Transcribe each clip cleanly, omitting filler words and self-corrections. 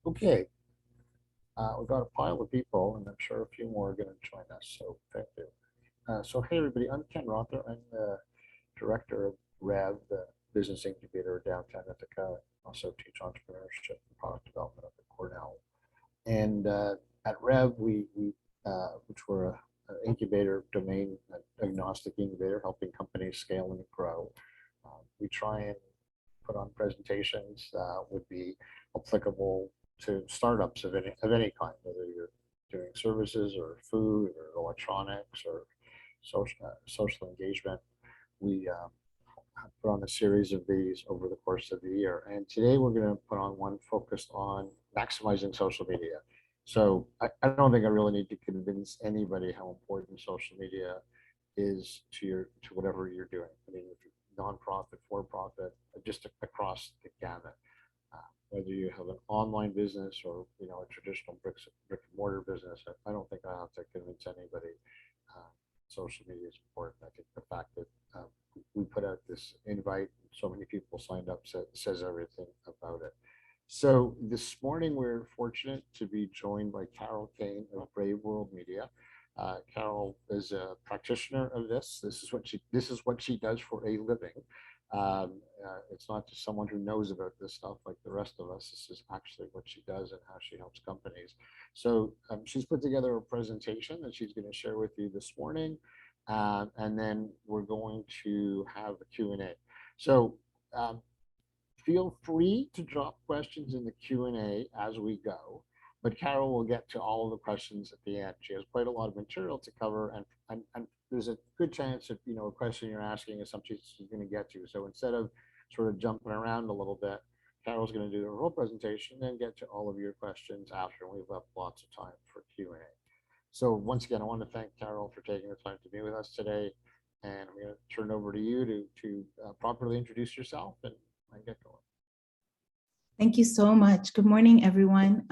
Okay, we've got a pile of people, and I'm sure a few more are going to join us, so thank you. Hey everybody, I'm Ken Rother. I'm the director of REV, the business incubator downtown Ithaca. I also teach entrepreneurship and product development up at Cornell. And at REV, which we're an incubator, domain agnostic incubator, helping companies scale and grow. We try and put on presentations that would be applicable to startups of any kind, whether you're doing services or food or electronics or social engagement. We put on a series of these over the course of the year. And today we're going to put on one focused on maximizing social media. So I don't think I really need to convince anybody how important social media is to whatever you're doing. I mean, if you're nonprofit, for profit, just across the gamut. Whether you have an online business or a traditional brick and mortar business, I don't think I have to convince anybody. Social media is important. I think the fact that we put out this invite, so many people signed up, says everything about it. So this morning we're fortunate to be joined by Carol Cain of Brave World Media. Carol is a practitioner of this. This is what she does for a living. It's not just someone who knows about this stuff like the rest of us. This is actually what she does and how she helps companies. So she's put together a presentation that she's going to share with you this morning. And then we're going to have a Q&A. So feel free to drop questions in the Q&A as we go. But Carol will get to all of the questions at the end. She has quite a lot of material to cover, and there's a good chance that a question you're asking is something she's going to get to. So instead of sort of jumping around a little bit, Carol's going to do her whole presentation, then get to all of your questions after, and we've left lots of time for Q&A. So once again, I want to thank Carol for taking the time to be with us today, and I'm going to turn it over to you to properly introduce yourself and get going. Thank you so much. Good morning, everyone.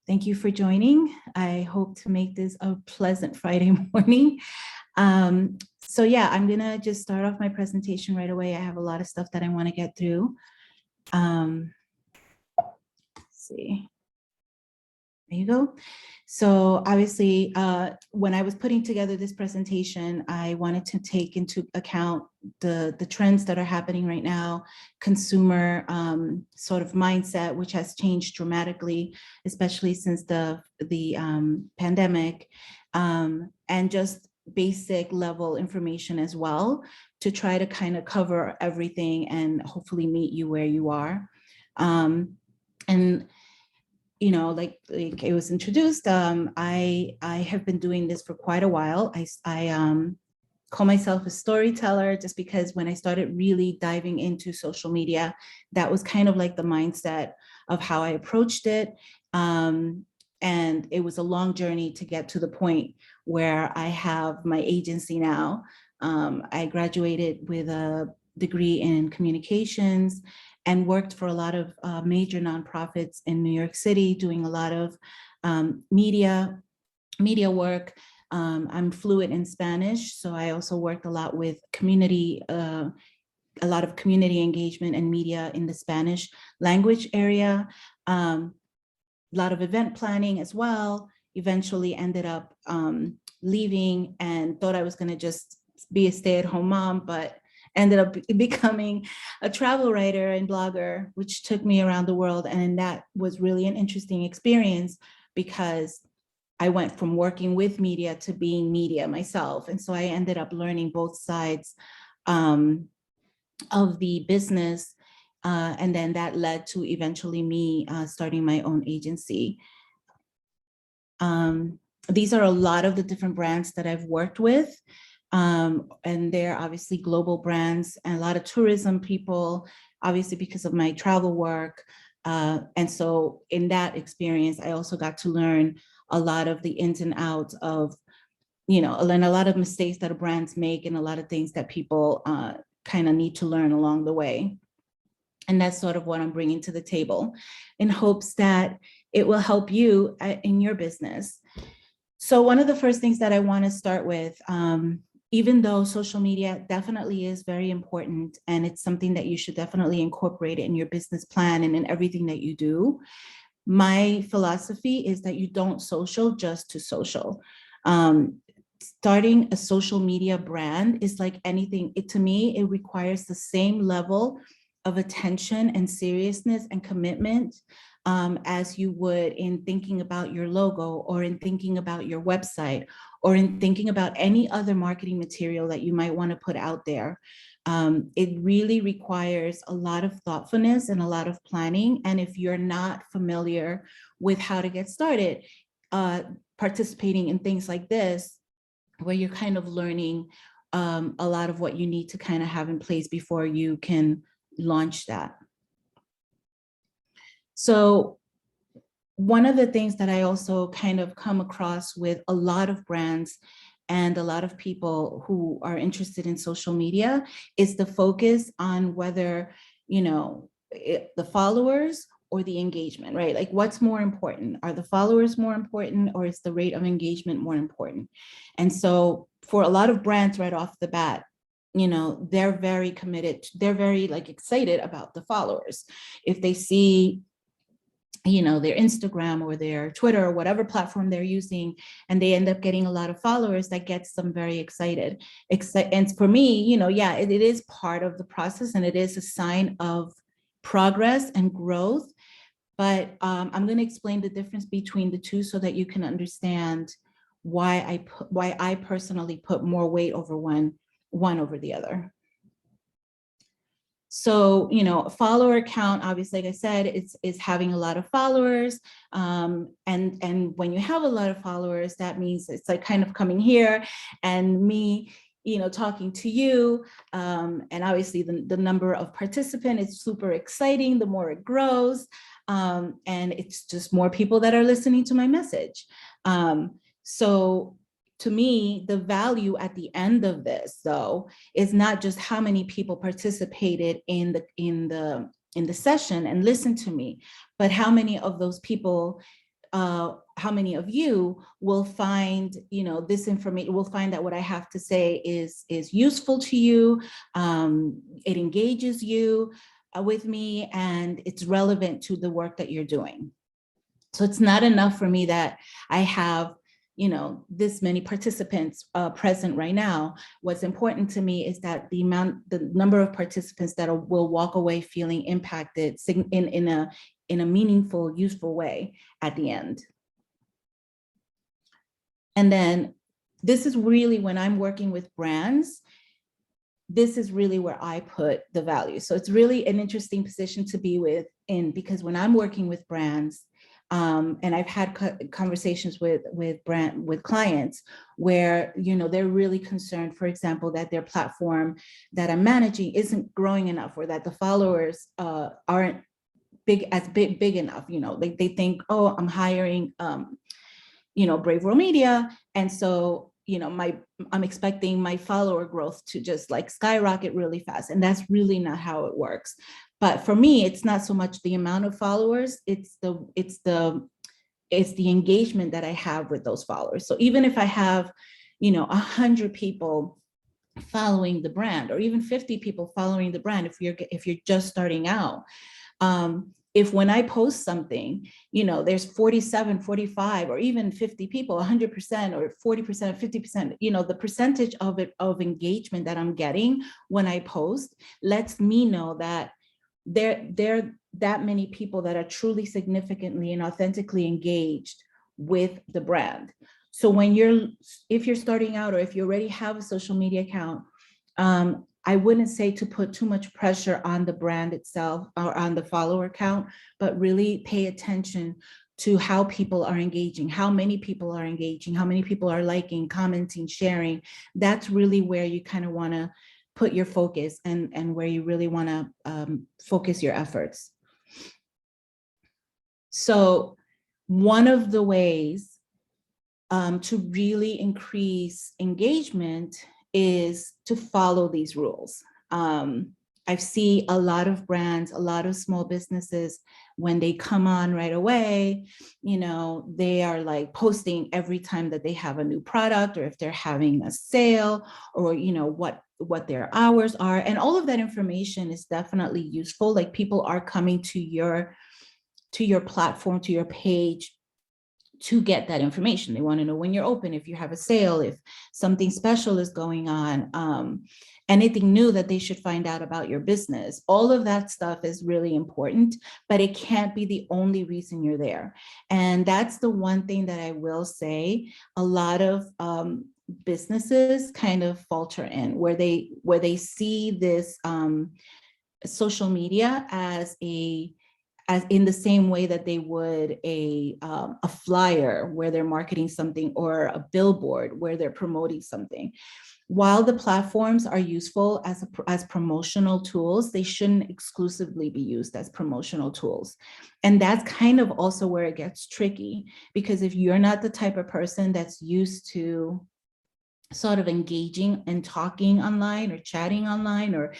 Thank you for joining. I hope to make this a pleasant Friday morning. So yeah, I'm gonna just start off my presentation right away. I have a lot of stuff that I want to get through. Let's see. There you go. So obviously, when I was putting together this presentation, I wanted to take into account the trends that are happening right now, consumer sort of mindset, which has changed dramatically, especially since the pandemic, and just basic level information as well, to try to kind of cover everything and hopefully meet you where you are. And like it was introduced, I have been doing this for quite a while. I call myself a storyteller just because when I started really diving into social media, that was kind of like the mindset of how I approached it. And it was a long journey to get to the point where I have my agency now. I graduated with a degree in communications and worked for a lot of major nonprofits in New York City, doing a lot of media work. I'm fluent in Spanish, so I also worked a lot with community, a lot of community engagement and media in the Spanish language area. A lot of event planning as well. Eventually ended up leaving and thought I was gonna just be a stay-at-home mom, but ended up becoming a travel writer and blogger, which took me around the world. And that was really an interesting experience because I went from working with media to being media myself. And so I ended up learning both sides of the business. And then that led to eventually me starting my own agency. These are a lot of the different brands that I've worked with. And they're obviously global brands and a lot of tourism people, obviously because of my travel work. And so in that experience, I also got to learn a lot of the ins and outs of, learn a lot of mistakes that brands make and a lot of things that people kind of need to learn along the way. And that's sort of what I'm bringing to the table in hopes that it will help you in your business. So one of the first things that I want to start with, even though social media definitely is very important and it's something that you should definitely incorporate in your business plan and in everything that you do, My philosophy is that you don't social just to social. Starting a social media brand is like anything. To me, it requires the same level of attention and seriousness and commitment as you would in thinking about your logo, or in thinking about your website, or in thinking about any other marketing material that you might want to put out there. It really requires a lot of thoughtfulness and a lot of planning. And if you're not familiar with how to get started, participating in things like this, where you're kind of learning a lot of what you need to kind of have in place before you can launch that. So one of the things that I also kind of come across with a lot of brands and a lot of people who are interested in social media is the focus on whether, the followers or the engagement, right? Like, what's more important? Are the followers more important, or is the rate of engagement more important? And so for a lot of brands right off the bat, they're very committed, they're very excited about the followers. If they see their Instagram or their Twitter or whatever platform they're using, and they end up getting a lot of followers, that gets them very excited. And for me, yeah, it is part of the process, and it is a sign of progress and growth. But I'm going to explain the difference between the two so that you can understand why I personally put more weight over one over the other. So, a follower count, obviously, like I said, is having a lot of followers. And when you have a lot of followers, that means it's like kind of coming here and me, talking to you. And obviously the number of participants is super exciting, the more it grows. And it's just more people that are listening to my message. So to me, the value at the end of this, though, is not just how many people participated in the session and listened to me, but how many of those people, how many of you will find, this information, will find that what I have to say is useful to you, it engages you with me, and it's relevant to the work that you're doing. So it's not enough for me that I have this many participants present right now. What's important to me is that the number of participants that will walk away feeling impacted in a meaningful, useful way at the end. And then this is really when I'm working with brands, this is really where I put the value. So it's really an interesting position to be because when I'm working with brands, and I've had conversations with clients where, they're really concerned, for example, that their platform that I'm managing isn't growing enough, or that the followers aren't big enough. They think, oh, I'm hiring, Brave World Media. And so, I'm expecting my follower growth to just skyrocket really fast. And that's really not how it works. But for me, it's not so much the amount of followers, it's the engagement that I have with those followers. So even if I have, 100 people following the brand, or even 50 people following the brand, if you're just starting out, if when I post something, there's 47, 45, or even 50 people, 100% or 40%, 50%, the percentage of engagement that I'm getting when I post lets me know that there are that many people that are truly significantly and authentically engaged with the brand. So if you're starting out, or if you already have a social media account, I wouldn't say to put too much pressure on the brand itself or on the follower count, but really pay attention to how people are engaging, how many people are engaging, how many people are liking, commenting, sharing. That's really where you kind of want to put your focus, and where you really want to focus your efforts. So one of the ways to really increase engagement is to follow these rules. I see a lot of brands, a lot of small businesses, when they come on right away, they are posting every time that they have a new product, or if they're having a sale, or what their hours are. And all of that information is definitely useful. People are coming to your to your platform, to your page, to get that information. They want to know when you're open, if you have a sale, if something special is going on, anything new that they should find out about your business. All of that stuff is really important, but it can't be the only reason you're there. And that's the one thing that I will say, a lot of businesses kind of falter in, where they see this social media as in the same way that they would a flyer where they're marketing something, or a billboard where they're promoting something. While the platforms are useful as promotional tools, they shouldn't exclusively be used as promotional tools. And that's kind of also where it gets tricky, because if you're not the type of person that's used to sort of engaging and talking online, or chatting online, or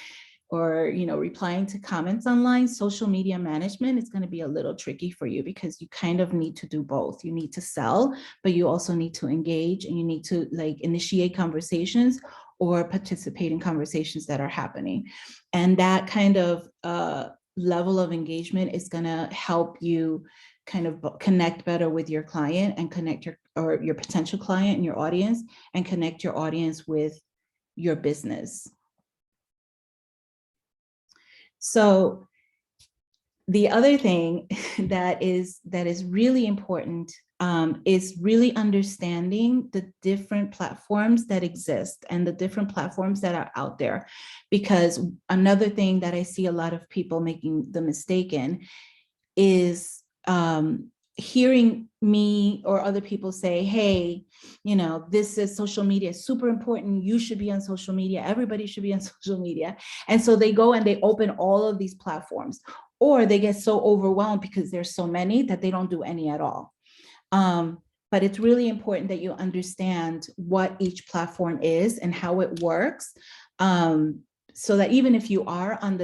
replying to comments online, social media management is going to be a little tricky for you, because you kind of need to do both. You need to sell, but you also need to engage, and you need to initiate conversations or participate in conversations that are happening. And that kind of level of engagement is going to help you kind of connect better with your client, and connect your potential client and your audience, and connect your audience with your business. So the other thing that is really important is really understanding the different platforms that exist, and the different platforms that are out there. Because another thing that I see a lot of people making the mistake in is hearing me or other people say, hey, this is social media, super important. You should be on social media. Everybody should be on social media. And so they go and they open all of these platforms, or they get so overwhelmed because there's so many that they don't do any at all. But it's really important that you understand what each platform is and how it works. So that even if you are on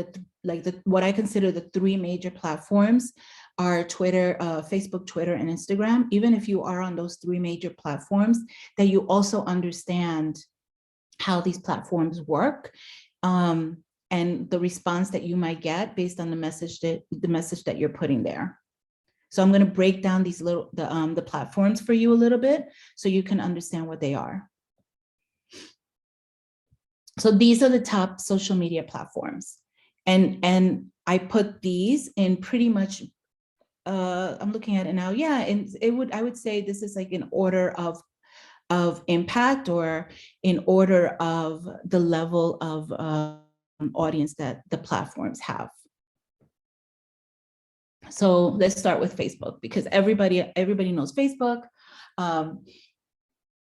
what I consider the three major platforms are Twitter, Facebook, Twitter, and Instagram, even if you are on those three major platforms, that you also understand how these platforms work, and the response that you might get based on the message that you're putting there. So I'm going to break down these the platforms for you a little bit, so you can understand what they are. So these are the top social media platforms, and I put these in pretty much. I'm looking at it now. Yeah, and I would say this is like in order of impact, or in order of the level of audience that the platforms have. So let's start with Facebook, because everybody knows Facebook.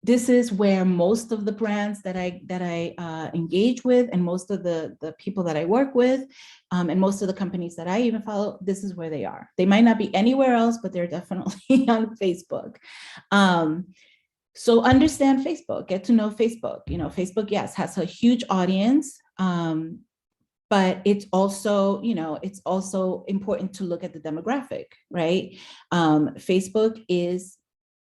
This is where most of the brands that I engage with, and most of the people that I work with, and most of the companies that I even follow, this is where they are. They might not be anywhere else, but they're definitely on Facebook. So understand Facebook, get to know Facebook. Facebook, yes, has a huge audience, but it's also, it's also important to look at the demographic, right? Facebook is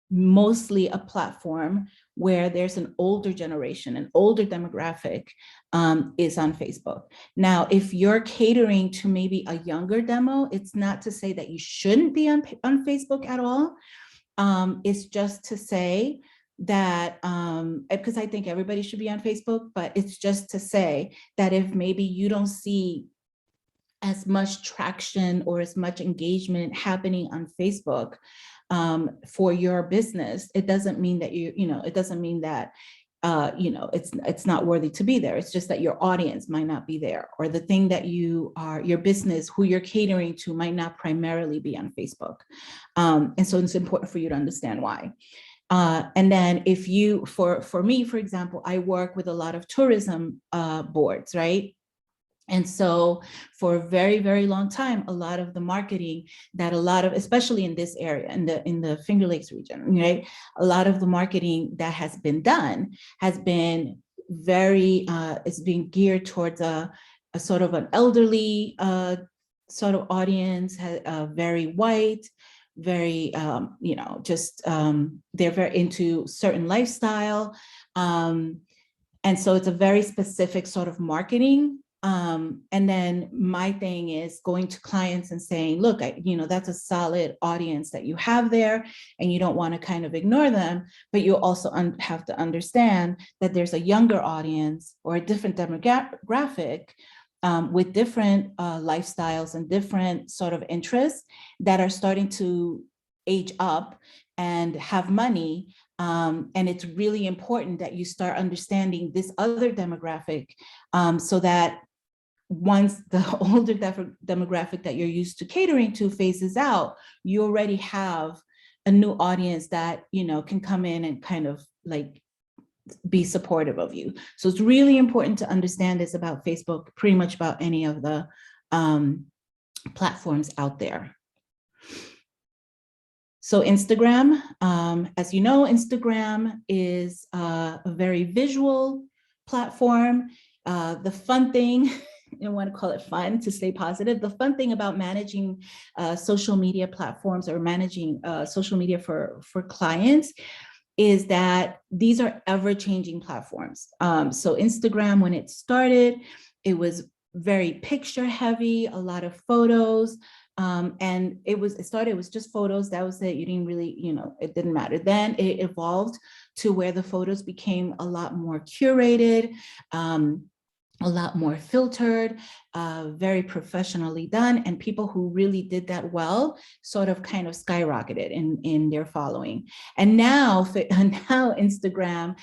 mostly a platform where there's an older generation, an older demographic is on Facebook. Now, if you're catering to maybe a younger demo, it's not to say that you shouldn't be on Facebook at all. It's just to say that, because I think everybody should be on Facebook, but it's just to say that if maybe you don't see as much traction or as much engagement happening on Facebook for your business, it doesn't mean that it doesn't mean that it's not worthy to be there. It's just that your audience might not be there, or the thing that your business, who you're catering to, might not primarily be on Facebook. And so it's important for you to understand why. And then if you, for me, for example, I work with a lot of tourism boards, right? And so for a very, very long time, a lot of the marketing that especially in this area, in the Finger Lakes region, right? A lot of the marketing that has been done has been it's being geared towards a sort of an elderly sort of audience, very white, very, they're very into certain lifestyle. And so it's a very specific sort of marketing And then my thing is going to clients and saying, look, that's a solid audience that you have there, and you don't want to kind of ignore them, but you also have to understand that there's a younger audience or a different demographic with different lifestyles and different sort of interests that are starting to age up and have money. And it's really important that you start understanding this other demographic, so that once the older demographic that you're used to catering to phases out, you already have a new audience that, can come in and kind of like be supportive of you. So it's really important to understand this about Facebook, pretty much about any of the platforms out there. So Instagram, as you know, Instagram is a very visual platform. The fun thing, I don't want to call it fun to stay positive. The fun thing about managing social media platforms or managing social media for clients is that these are ever-changing platforms. So Instagram, when it started, it was very picture heavy, a lot of photos. And it was just photos. That was it. You didn't really, it didn't matter. Then it evolved to where the photos became a lot more curated, a lot more filtered, very professionally done. And people who really did that well sort of kind of skyrocketed in their following. And now Instagram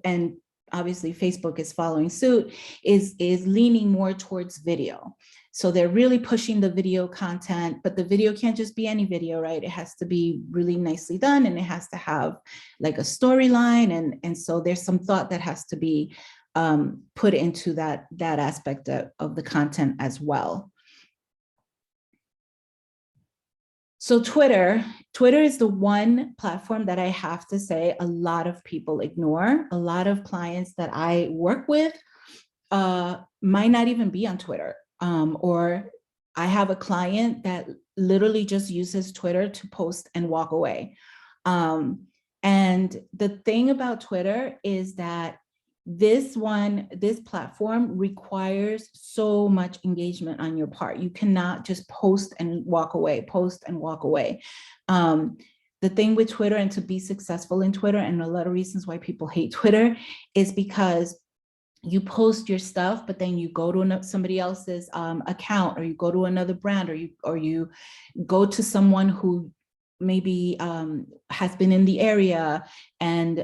and obviously Facebook is following suit, is leaning more towards video. So they're really pushing the video content, but the video can't just be any video, right? It has to be really nicely done, and it has to have like a storyline. And so there's some thought that has to be put into that aspect of the content as well. So Twitter is the one platform that I have to say a lot of people ignore. A lot of clients that I work with might not even be on Twitter. Or I have a client that literally just uses Twitter to post and walk away. And the thing about Twitter is that this platform requires so much engagement on your part. You cannot just post and walk away. The thing with Twitter, and to be successful in Twitter, and a lot of reasons why people hate Twitter, is because you post your stuff, but then you go to somebody else's account, or you go to another brand, or you go to someone who maybe has been in the area, and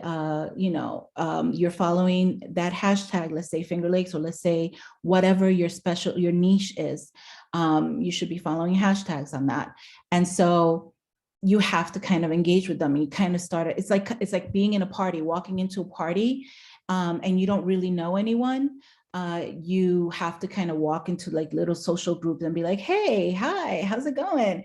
you're following that hashtag, let's say Finger Lakes, or let's say whatever your niche is. You should be following hashtags on that. And so you have to kind of engage with them. And you kind of start, it's like being in a party, walking into a party, and you don't really know anyone. You have to kind of walk into like little social groups and be like, hey, hi, how's it going?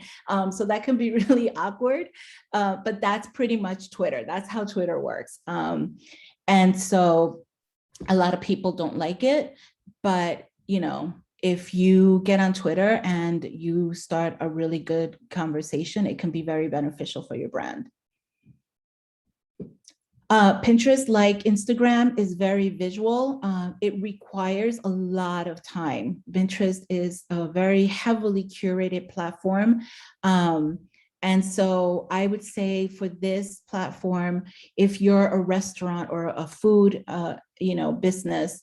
So that can be really awkward, but that's pretty much Twitter. That's how Twitter works. And so a lot of people don't like it, but if you get on Twitter and you start a really good conversation, it can be very beneficial for your brand. Pinterest, like Instagram, is very visual. It requires a lot of time. Pinterest is a very heavily curated platform. And so I would say for this platform, if you're a restaurant or a food, business,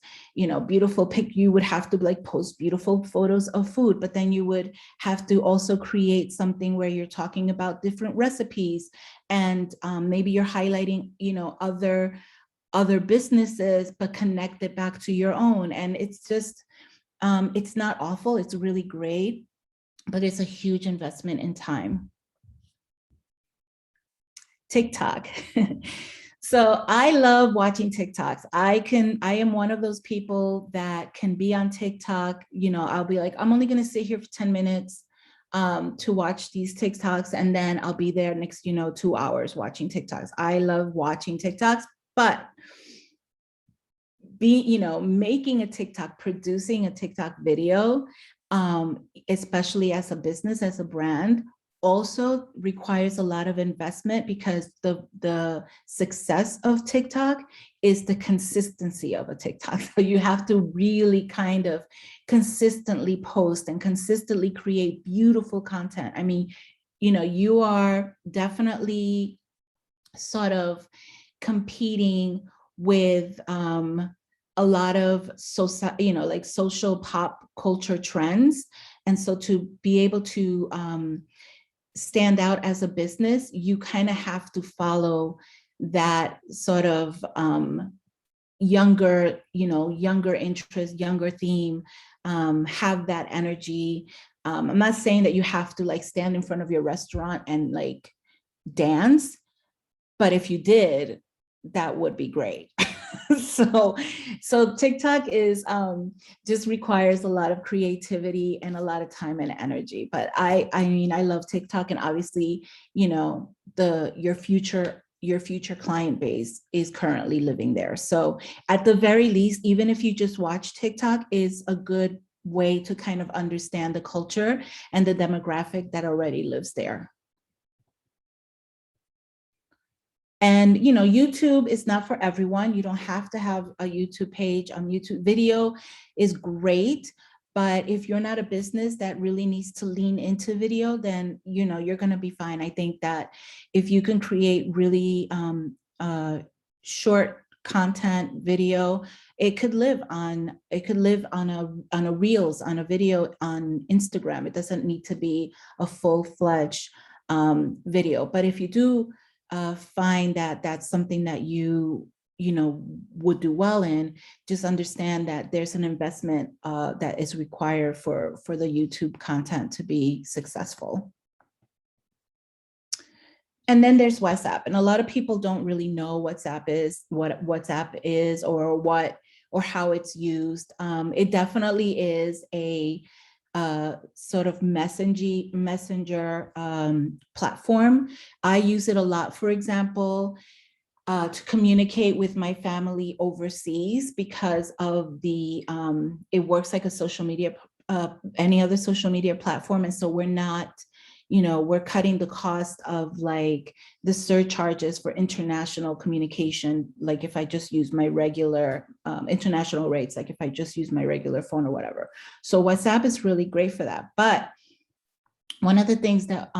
beautiful pic, you would have to like post beautiful photos of food, but then you would have to also create something where you're talking about different recipes, and maybe you're highlighting, other businesses, but connect it back to your own. And it's just, it's not awful, it's really great, but it's a huge investment in time. TikTok. So I love watching TikToks. I am one of those people that can be on TikTok. I'll be like, I'm only going to sit here for 10 minutes to watch these TikToks, and then I'll be there next, 2 hours watching TikToks. I love watching TikToks, but making a TikTok, producing a TikTok video, especially as a business, as a brand, also requires a lot of investment, because the success of TikTok is the consistency of a TikTok. So you have to really kind of consistently post and consistently create beautiful content. I mean, you know, you are definitely sort of competing with a lot of like social pop culture trends. And so to be able to stand out as a business, you kind of have to follow that sort of younger interest, younger theme, have that energy. I'm not saying that you have to like stand in front of your restaurant and like dance, but if you did, that would be great. so TikTok is just requires a lot of creativity and a lot of time and energy. But I mean, I love TikTok, and obviously, you know, your future client base is currently living there. So at the very least, even if you just watch TikTok, is a good way to kind of understand the culture and the demographic that already lives there. And, you know, YouTube is not for everyone. You don't have to have a YouTube page. YouTube video is great, but if you're not a business that really needs to lean into video, then, you know, you're going to be fine. I think that if you can create really short content video, it could live on a reels, on a video on Instagram. It doesn't need to be a full-fledged video. But if you do find that that's something that you know would do well in, just understand that there's an investment that is required for the YouTube content to be successful. And then there's WhatsApp, and a lot of people don't really know what WhatsApp is or how it's used. It definitely is a sort of messenger platform. I use it a lot, for example, to communicate with my family overseas, because of the it works like a social media, any other social media platform. And so we're not, you know, we're cutting the cost of like the surcharges for international communication. Like if I just use my regular international rates, like if I just use my regular phone or whatever. So WhatsApp is really great for that. But one of the things that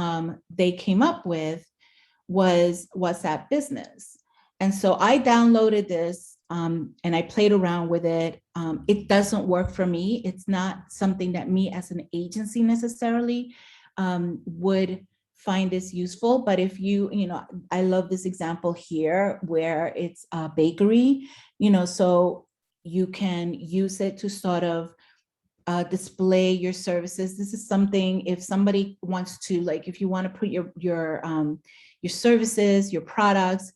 they came up with was WhatsApp Business. And so I downloaded this and I played around with it. It doesn't work for me. It's not something that me as an agency necessarily would find this useful. But if you know, I love this example here where it's a bakery, you know, so you can use it to sort of display your services. This is something, if somebody wants to, like, if you want to put your services, your products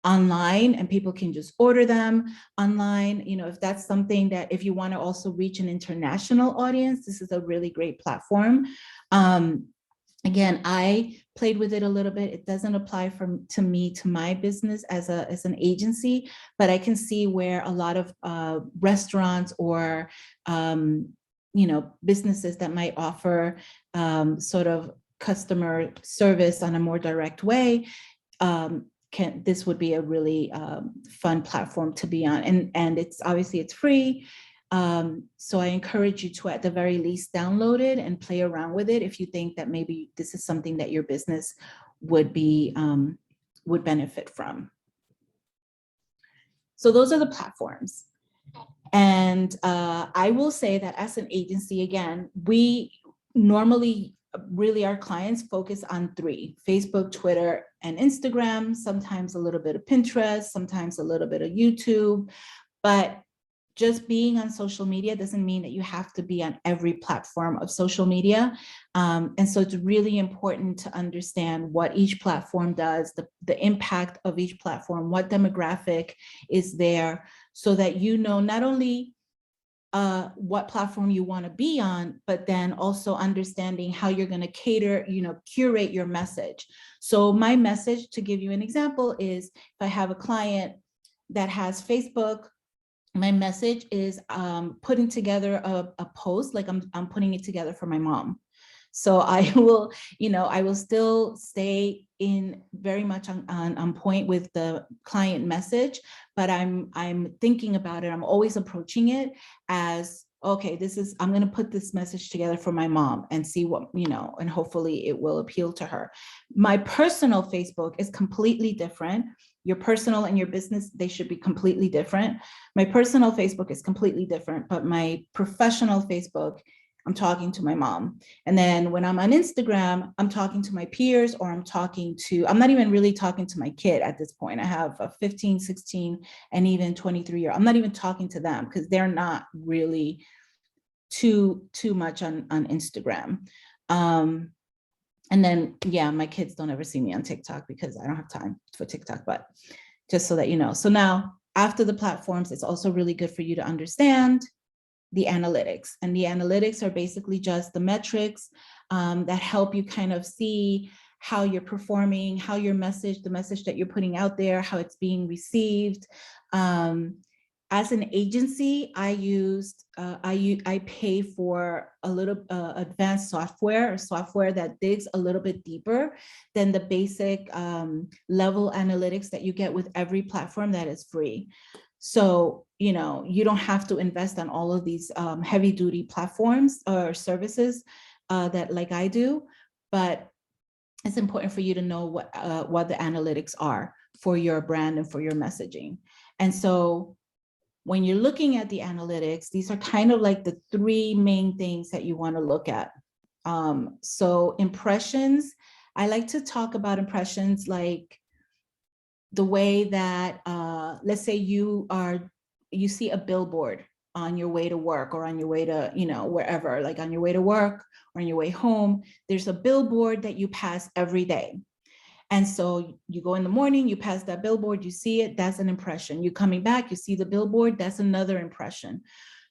online, and people can just order them online, you know, if that's something that, if you want to also reach an international audience, this is a really great platform. Again, I played with it a little bit. It doesn't apply to my business as an agency, but I can see where a lot of restaurants or you know, businesses that might offer sort of customer service on a more direct way, this would be a really fun platform to be on. And it's obviously it's free. So I encourage you to, at the very least, download it and play around with it if you think that maybe this is something that your business would benefit from. So those are the platforms. And I will say that as an agency, again, we normally really, our clients focus on 3: Facebook, Twitter, and Instagram, sometimes a little bit of Pinterest, sometimes a little bit of YouTube. But just being on social media doesn't mean that you have to be on every platform of social media. And so it's really important to understand what each platform does, the impact of each platform, what demographic is there, so that you know not only what platform you want to be on, but then also understanding how you're going to cater, you know, curate your message. So my message, to give you an example, is if I have a client that has Facebook, my message is putting together a post, like I'm putting it together for my mom. So I will, I will still stay in very much on point with the client message, but I'm thinking about it. I'm always approaching it as, okay, I'm going to put this message together for my mom and see what, and hopefully it will appeal to her. My personal Facebook is completely different. Your personal and your business, they should be completely different. My personal Facebook is completely different, but my professional Facebook, I'm talking to my mom. And then when I'm on Instagram, I'm talking to my peers, or I'm not even really talking to my kid at this point. I have a 15, 16, and even 23-year. I'm not even talking to them because they're not really too much on Instagram. And then, yeah, my kids don't ever see me on TikTok because I don't have time for TikTok, but just so that you know. So now, after the platforms, it's also really good for you to understand the analytics. And the analytics are basically just the metrics that help you kind of see how you're performing, how the message that you're putting out there, how it's being received. As an agency, I pay for a little advanced software that digs a little bit deeper than the basic level analytics that you get with every platform that is free. So, you don't have to invest on all of these heavy duty platforms or services that like I do, but it's important for you to know what the analytics are for your brand and for your messaging. And so when you're looking at the analytics, these are kind of like the three main things that you want to look at. So impressions, I like to talk about impressions like the way that, let's say you see a billboard on your way to work or on your way to, wherever, like on your way to work or on your way home, there's a billboard that you pass every day. And so you go in the morning, you pass that billboard, you see it, that's an impression. You're coming back, you see the billboard, that's another impression.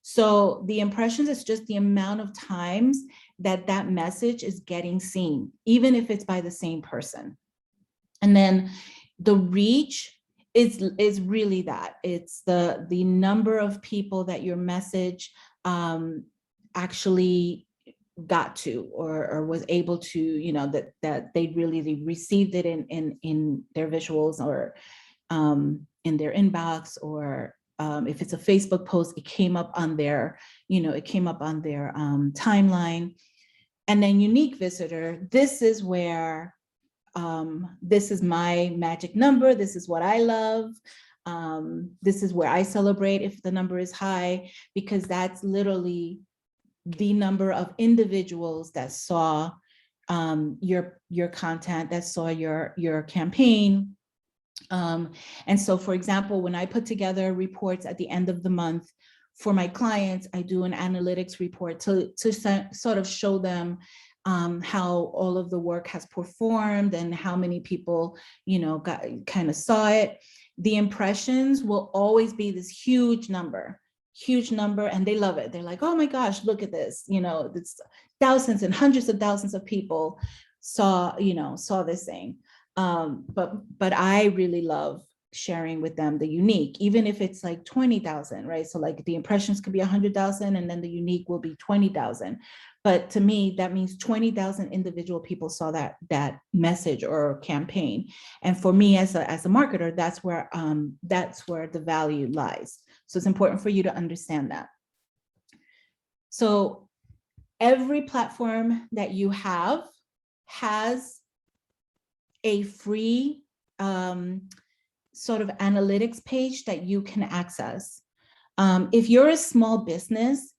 So the impressions is just the amount of times that message is getting seen, even if it's by the same person. And then the reach is really that. It's the number of people that your message actually got to or was able to, that they really received it in their visuals or in their inbox, or if it's a Facebook post, it came up on their, timeline. And then unique visitor, this is where this is my magic number. This is what I love. This is where I celebrate if the number is high, because that's literally the number of individuals that saw your content, that saw your campaign. And so, for example, when I put together reports at the end of the month for my clients, I do an analytics report to sort of show them how all of the work has performed and how many people, kind of saw it. The impressions will always be this huge number, and they love it. They're like, oh my gosh, look at this. It's thousands and hundreds of thousands of people saw this thing. But I really love sharing with them the unique, even if it's like 20,000, right? So like the impressions could be 100,000 and then the unique will be 20,000. But to me, that means 20,000 individual people saw that message or campaign. And for me as a marketer, that's where the value lies. So it's important for you to understand that. So every platform that you have has a free sort of analytics page that you can access. If you're a small business,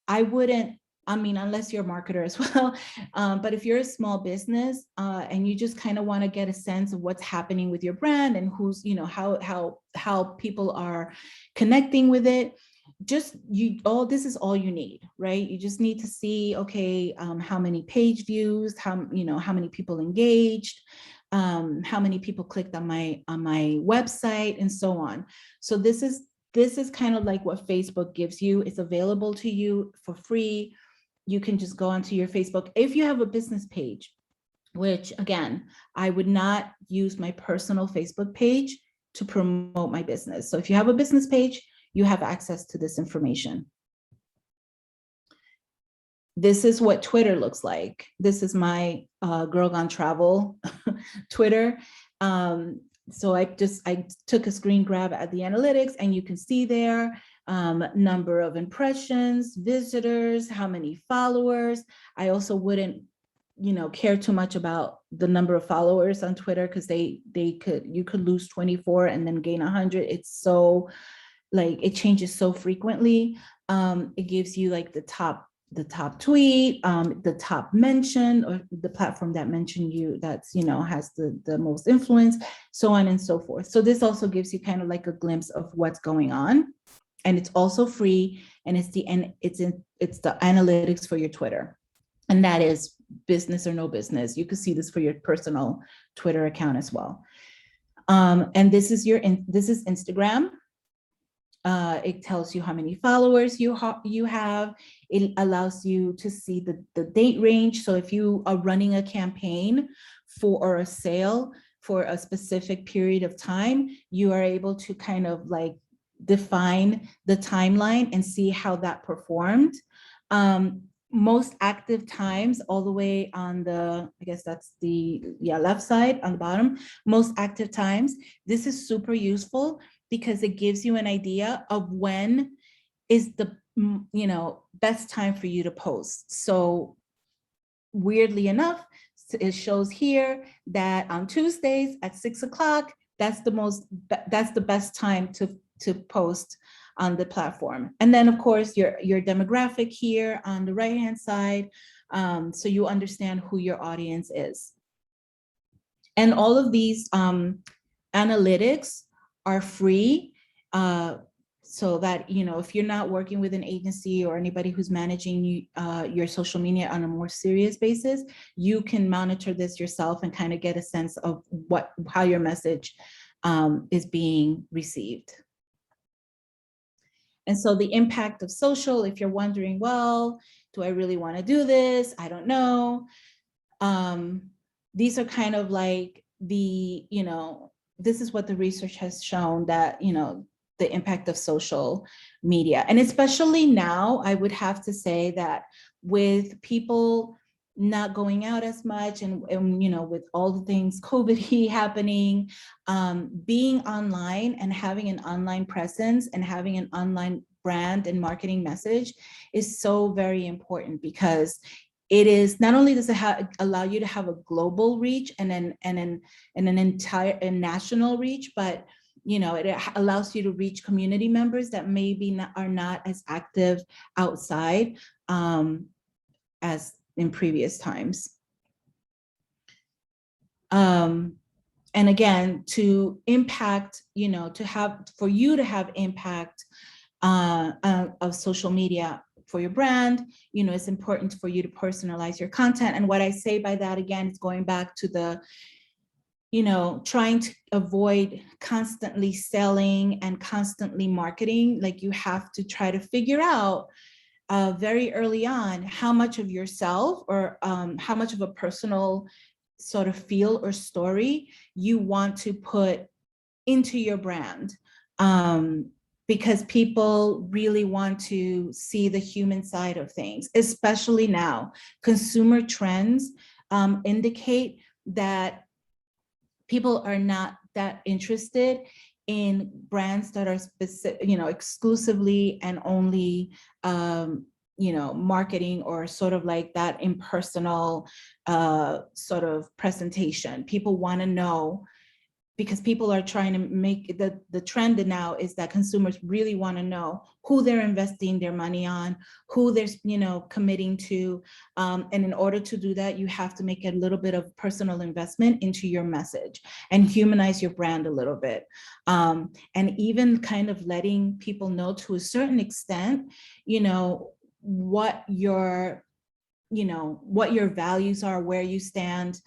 unless you're a marketer as well, but if you're a small business and you just kind of want to get a sense of what's happening with your brand and who's, how people are connecting with it, this is all you need, right? You just need to see, okay, how many page views, how many people engaged, how many people clicked on my website, and so on. So this is kind of like what Facebook gives you. It's available to you for free. You can just go onto your Facebook. If you have a business page, which again, I would not use my personal Facebook page to promote my business. So if you have a business page, you have access to this information. This is what Twitter looks like. This is my Girl Gone Travel Twitter. So I took a screen grab at the analytics, and you can see there number of impressions, visitors, how many followers. I also wouldn't, care too much about the number of followers on Twitter, because you could lose 24 and then gain 100. It's so it changes so frequently. It gives you like the top tweet, the top mention, or the platform that mentioned you, that's, has the most influence, so on and so forth. So this also gives you kind of like a glimpse of what's going on. And it's also free, and it's the analytics for your Twitter. And that is business or no business. You could see this for your personal Twitter account as well. And this is Instagram. It tells you how many followers you have. It allows you to see the date range. So if you are running a campaign or a sale for a specific period of time, you are able to kind of like define the timeline and see how that performed. Most active times, all the way on the, I guess that's the left side on the bottom, most active times. This is super useful because it gives you an idea of when is the best time for you to post. So weirdly enough, it shows here that on Tuesdays at 6 o'clock, that's the best time to post on the platform. And then of course your demographic here on the right hand side, so you understand who your audience is. And all of these analytics are free, so that if you're not working with an agency or anybody who's managing your social media on a more serious basis, you can monitor this yourself and kind of get a sense of how your message is being received. And so the impact of social, if you're wondering, well, do I really want to do this? I don't know. These are kind of like this is what the research has shown, that, the impact of social media. And especially now, I would have to say that with people not going out as much, and with all the things COVID happening, being online and having an online presence and having an online brand and marketing message is so very important, because it is not only does it allow you to have a global reach and an entire national reach, but it allows you to reach community members that maybe are not as active outside as in previous times. And again, to impact, for you to have impact of social media for your brand, it's important for you to personalize your content. And what I say by that, again, is going back to the trying to avoid constantly selling and constantly marketing. Like, you have to try to figure out very early on how much of yourself, or how much of a personal sort of feel or story you want to put into your brand. Because people really want to see the human side of things, especially now. Consumer trends indicate that people are not that interested in brands that are specific, exclusively and only, marketing, or sort of like that impersonal sort of presentation. People want to know, because people are trying to make the trend now is that consumers really want to know who they're investing their money on, who they're committing to, and in order to do that, you have to make a little bit of personal investment into your message and humanize your brand a little bit, and even kind of letting people know to a certain extent, what your values are, where you stand.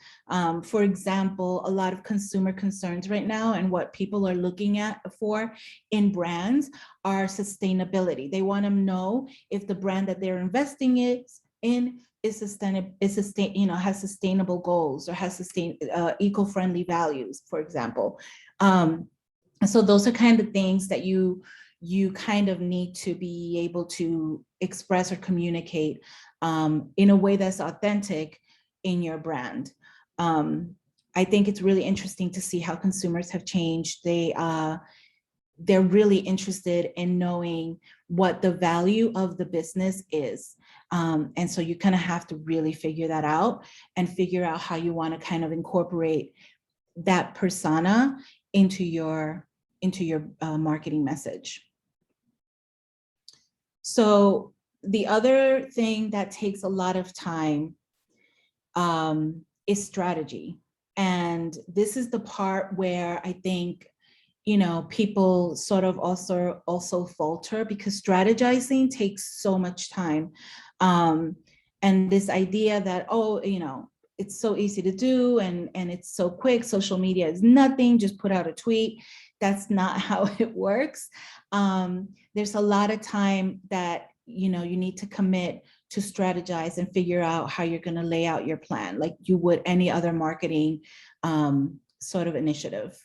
For example, a lot of consumer concerns right now, and what people are looking at for in brands, are sustainability. They want to know if the brand that they're investing in is has sustainable goals, or has eco-friendly values, for example. So those are kind of things that you you kind of need to be able to express or communicate in a way that's authentic in your brand. I think it's really interesting to see how consumers have changed. They're really interested in knowing what the value of the business is. And so you kind of have to really figure that out and figure out how you want to kind of incorporate that persona into your marketing message. So the other thing that takes a lot of time is strategy. And this is the part where I think, you know, people sort of also falter, because strategizing takes so much time. And this idea that, oh, you know, it's so easy to do and it's so quick, social media is nothing, just put out a tweet. That's not how it works. There's a lot of time that, you know, you need to commit to strategize and figure out how you're going to lay out your plan, like you would any other marketing sort of initiative.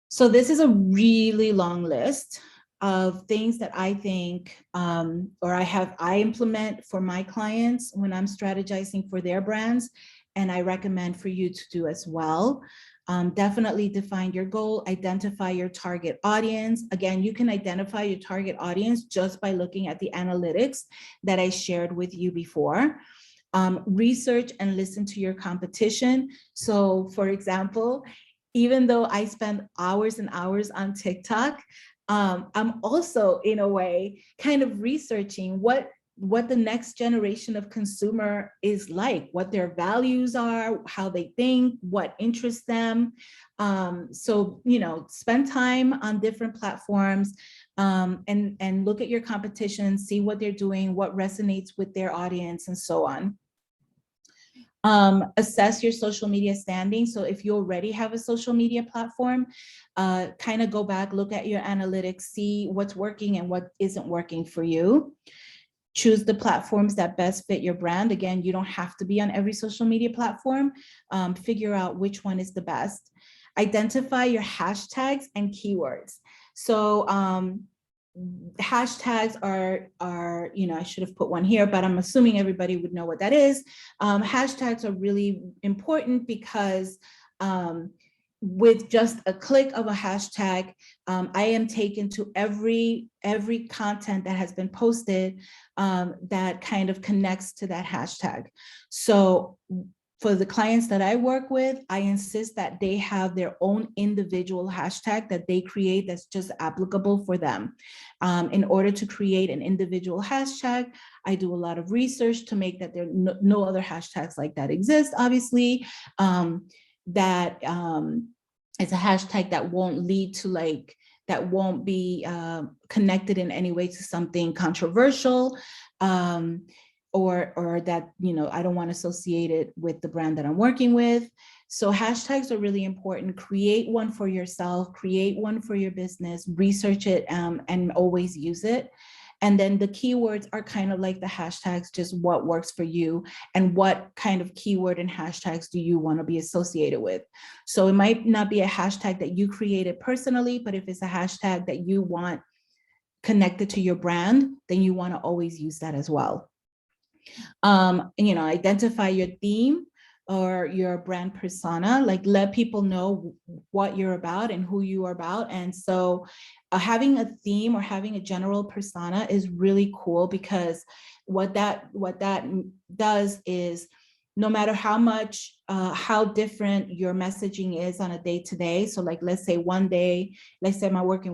So this is a really long list of things that I think, or I implement for my clients when I'm strategizing for their brands, and I recommend for you to do as well. Definitely define your goal, identify your target audience. Again, you can identify your target audience just by looking at the analytics that I shared with you before. Research and listen to your competition. So for example, even though I spend hours and hours on TikTok, I'm also in a way kind of researching what the next generation of consumer is like, what their values are, how they think, what interests them. So, you know, spend time on different platforms and look at your competition, see what they're doing, what resonates with their audience, and so on. Assess your social media standing. So if you already have a social media platform, kind of go back, look at your analytics, see what's working and what isn't working for you. Choose the platforms that best fit your brand. Again, you don't have to be on every social media platform. Figure out which one is the best. Identify your hashtags and keywords. So hashtags are, you know, I should have put one here, but I'm assuming everybody would know what that is. Hashtags are really important because with just a click of a hashtag, I am taken to every content that has been posted that kind of connects to that hashtag. So for the clients that I work with, I insist that they have their own individual hashtag that they create that's just applicable for them. In order to create an individual hashtag, I do a lot of research to make that there no other hashtags like that exist, obviously. That it's a hashtag that won't lead to that won't be connected in any way to something controversial. Or that, you know, I don't want to associate it with the brand that I'm working with. So hashtags are really important. Create one for yourself, create one for your business, research it and always use it. And then the keywords are kind of like the hashtags, just what works for you and what kind of keyword and hashtags do you want to be associated with. So it might not be a hashtag that you created personally, but if it's a hashtag that you want connected to your brand, then you want to always use that as well. You know, identify your theme or your brand persona, like let people know what you're about and who you are about. And so having a theme or having a general persona is really cool, because what that does is, no matter how much, how different your messaging is on a day-to-day. So like, let's say one day, let's say if I'm working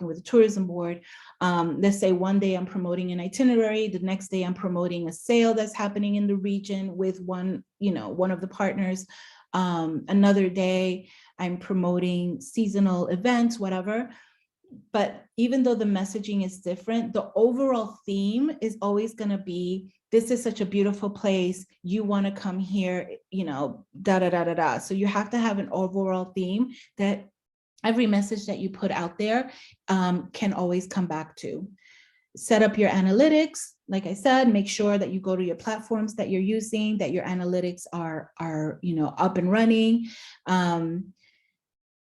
with a tourism board, let's say one day I'm promoting an itinerary, the next day I'm promoting a sale that's happening in the region with one of the partners. Another day I'm promoting seasonal events, whatever. But even though the messaging is different, the overall theme is always going to be, this is such a beautiful place, you want to come here, you know, da da da da da. So you have to have an overall theme that every message that you put out there can always come back to. Set up your analytics. Like I said, make sure that you go to your platforms that you're using, that your analytics are up and running.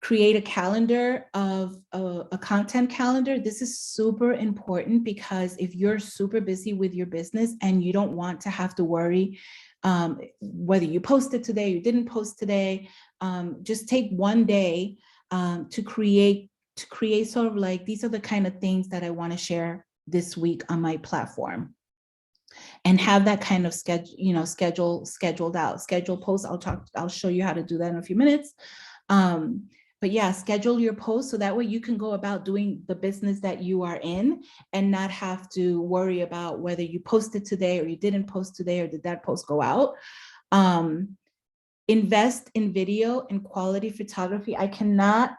create a calendar of a content calendar. This is super important because if you're super busy with your business and you don't want to have to worry whether you posted today, you didn't post today, just take one day to create sort of like, these are the kind of things that I want to share this week on my platform, and have that kind of scheduled out. Schedule posts. I'll show you how to do that in a few minutes. But yeah, schedule your posts so that way you can go about doing the business that you are in and not have to worry about whether you posted today or you didn't post today, or did that post go out. Invest in video and quality photography. I cannot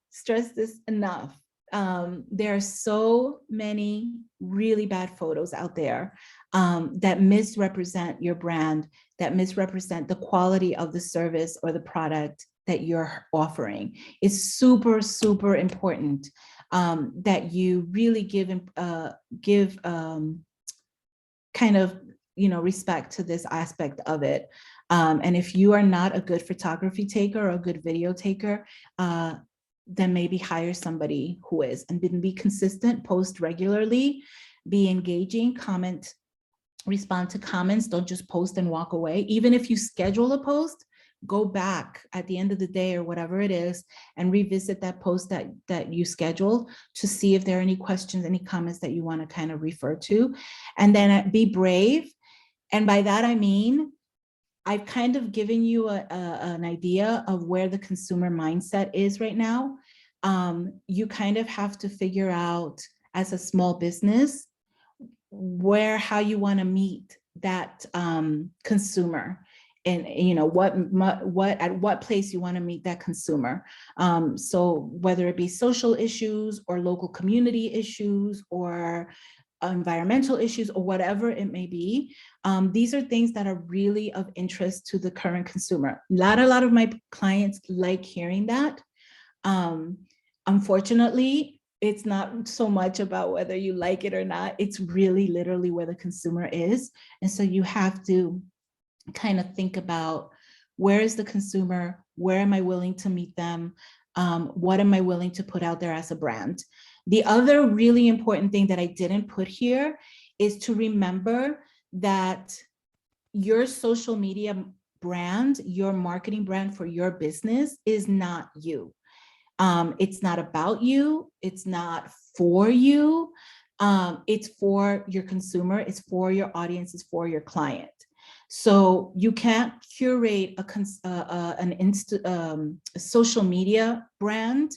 stress this enough. There are so many really bad photos out there that misrepresent your brand, that misrepresent the quality of the service or the product that you're offering. It's super, super important that you really give kind of, respect to this aspect of it. And if you are not a good photography taker or a good video taker, then maybe hire somebody who is, and then be consistent, post regularly, be engaging, respond to comments. Don't just post and walk away. Even if you schedule a post, go back at the end of the day or whatever it is and revisit that post that you scheduled to see if there are any questions, any comments that you want to kind of refer to. And then be brave. And by that, I mean, I've kind of given you an idea of where the consumer mindset is right now. You kind of have to figure out as a small business how you want to meet that consumer, and at what place you want to meet that consumer. So whether it be social issues or local community issues or environmental issues or whatever it may be, these are things that are really of interest to the current consumer. Not a lot of my clients like hearing that. Unfortunately, it's not so much about whether you like it or not. It's really literally where the consumer is. And so you have to kind of think about, where is the consumer? Where am I willing to meet them? What am I willing to put out there as a brand? The other really important thing that I didn't put here is to remember that your social media brand, your marketing brand for your business is not you. It's not about you. It's not for you. It's for your consumer. It's for your audience. It's for your client. So you can't curate a social media brand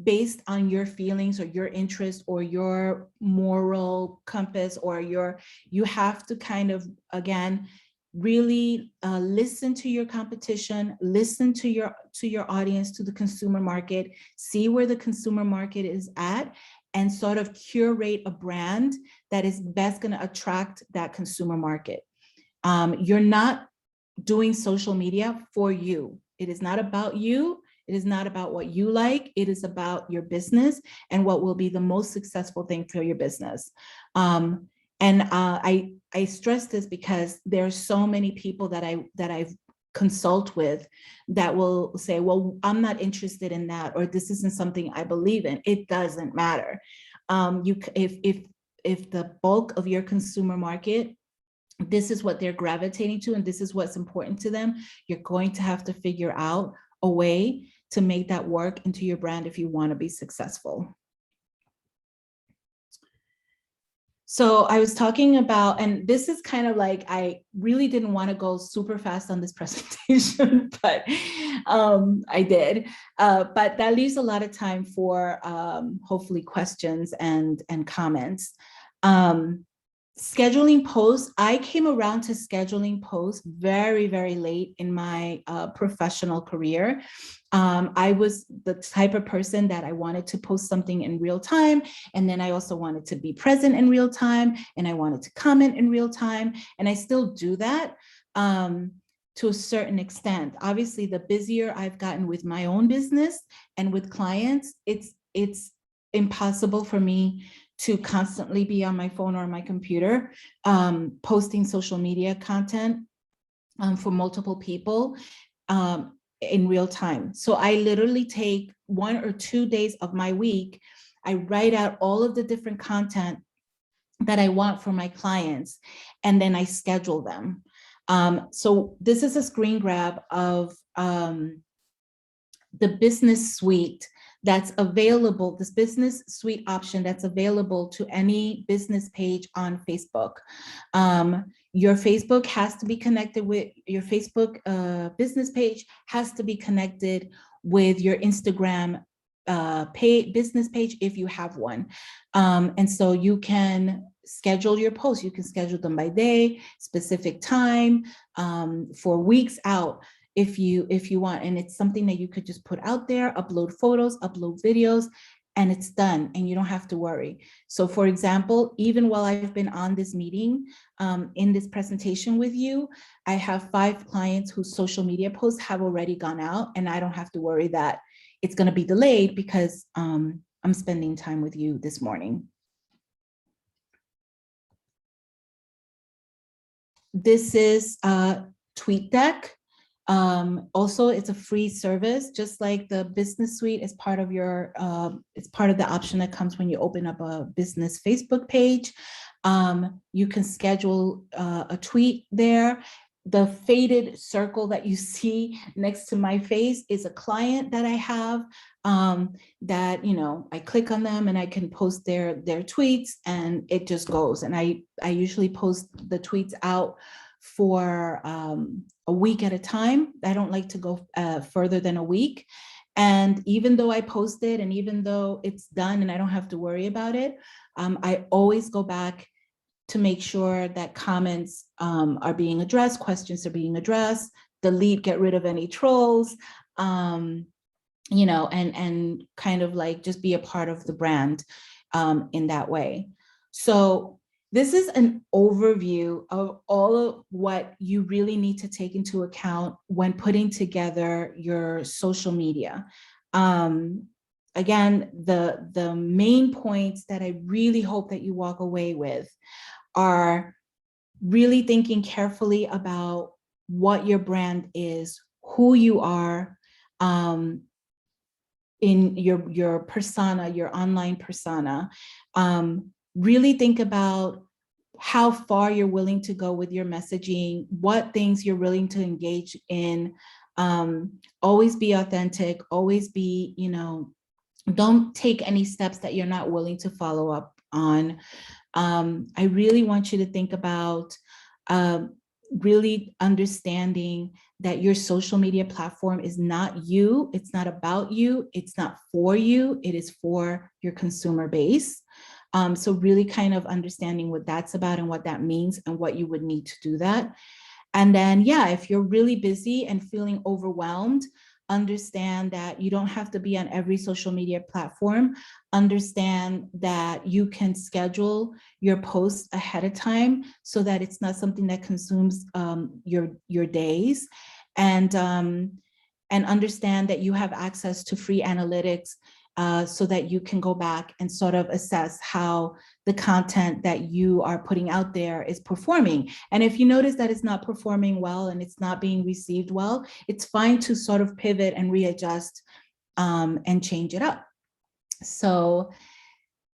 based on your feelings or your interest or your moral compass, or you have to kind of, again, really listen to your competition, listen to your audience, to the consumer market, see where the consumer market is at, and sort of curate a brand that is best going to attract that consumer market. You're not doing social media for you. It is not about you. It is not about what you like. It is about your business and what will be the most successful thing for your business. I stress this because there are so many people that I've consult with that will say, well, I'm not interested in that, or this isn't something I believe in. It doesn't matter. If the bulk of your consumer market, this is what they're gravitating to, and this is what's important to them, you're going to have to figure out a way to make that work into your brand if you want to be successful. So I was talking about, and this is kind of like, I really didn't want to go super fast on this presentation, but I did. But that leaves a lot of time for hopefully questions and comments. Scheduling posts, I came around to scheduling posts very, very late in my professional career. I was the type of person that I wanted to post something in real time. And then I also wanted to be present in real time. And I wanted to comment in real time. And I still do that to a certain extent. Obviously, the busier I've gotten with my own business and with clients, it's impossible for me to constantly be on my phone or my computer, posting social media content for multiple people. in real time. So I literally take 1 or 2 days of my week. I write out all of the different content that I want for my clients, and then I schedule them. So this is a screen grab of the business suite that's available, this business suite option that's available to any business page on Facebook. Your Facebook has to be connected with your Facebook business page, has to be connected with your Instagram business page if you have one. And so you can schedule your posts. You can schedule them by day, specific time, for weeks out if you want. And it's something that you could just put out there, upload photos, upload videos, and it's done, and you don't have to worry. So for example, even while I've been on this meeting, in this presentation with you, I have 5 clients whose social media posts have already gone out, and I don't have to worry that it's going to be delayed because I'm spending time with you this morning. This is TweetDeck. Also, it's a free service, just like the business suite is part of your, it's part of the option that comes when you open up a business Facebook page. You can schedule a tweet there. The faded circle that you see next to my face is a client that I have, that, you know, I click on them and I can post their tweets, and it just goes. And I usually post the tweets out for a week at a time. I don't like to go further than a week. And even though I post it, and even though it's done and I don't have to worry about it, I always go back to make sure that comments are being addressed, questions are being addressed, delete, get rid of any trolls, you know, and kind of like just be a part of the brand in that way. So this is an overview of all of what you really need to take into account when putting together your social media. Again, the main points that I really hope that you walk away with are really thinking carefully about what your brand is, who you are, in your persona, your online persona. Really think about how far you're willing to go with your messaging, what things you're willing to engage in. Always be authentic, always be, you know, don't take any steps that you're not willing to follow up on. I really want you to think about really understanding that your social media platform is not you, it's not about you, it's not for you, it is for your consumer base. So really kind of understanding what that's about and what that means and what you would need to do that. And then, yeah, if you're really busy and feeling overwhelmed, understand that you don't have to be on every social media platform. Understand that you can schedule your posts ahead of time so that it's not something that consumes your days. And understand that you have access to free analytics so that you can go back and sort of assess how the content that you are putting out there is performing. And if you notice that it's not performing well and it's not being received well, it's fine to sort of pivot and readjust and change it up. So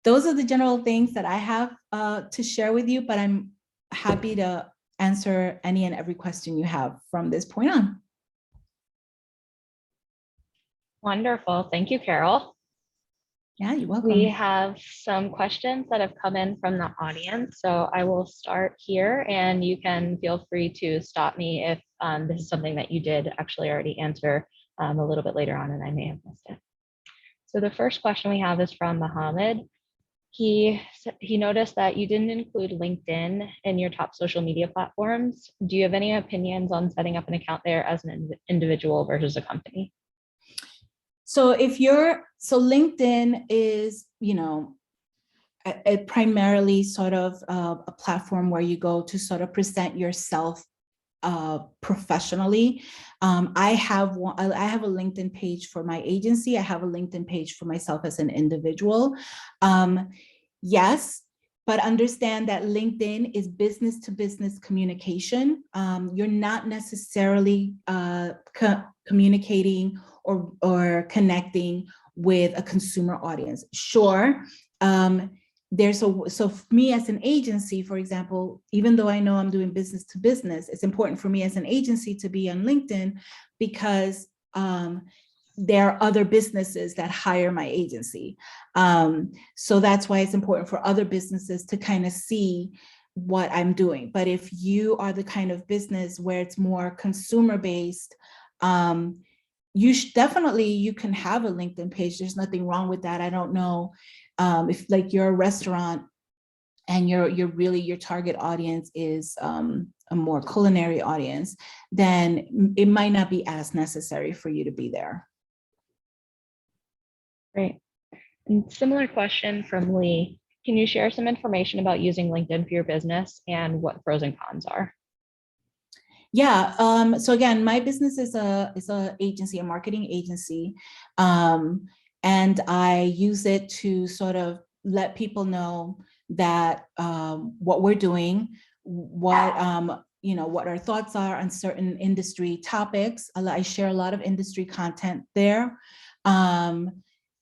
those are the general things that I have to share with you, but I'm happy to answer any and every question you have from this point on. Wonderful. Thank you, Carol. Yeah, you're welcome. We have some questions that have come in from the audience. So I will start here and you can feel free to stop me if this is something that you did actually already answer a little bit later on and I may have missed it. So the first question we have is from Mohammed. He noticed that you didn't include LinkedIn in your top social media platforms. Do you have any opinions on setting up an account there as an individual versus a company? So so LinkedIn is, you know, a primarily sort of a platform where you go to sort of present yourself professionally. I have a LinkedIn page for my agency. I have a LinkedIn page for myself as an individual. Yes, but understand that LinkedIn is business to business communication. You're not necessarily communicating or connecting with a consumer audience. Sure, so for me as an agency, for example, even though I know I'm doing business to business, it's important for me as an agency to be on LinkedIn because there are other businesses that hire my agency. So that's why it's important for other businesses to kind of see what I'm doing. But if you are the kind of business where it's more consumer based, you can have a LinkedIn page. There's nothing wrong with that. I don't know if like you're a restaurant and your target audience is a more culinary audience, then it might not be as necessary for you to be there. Great. And similar question from Lee. Can you share some information about using LinkedIn for your business and what pros and cons are? Yeah. So again, my business is a agency, a marketing agency, and I use it to sort of let people know that what we're doing, what our thoughts are on certain industry topics. I share a lot of industry content there.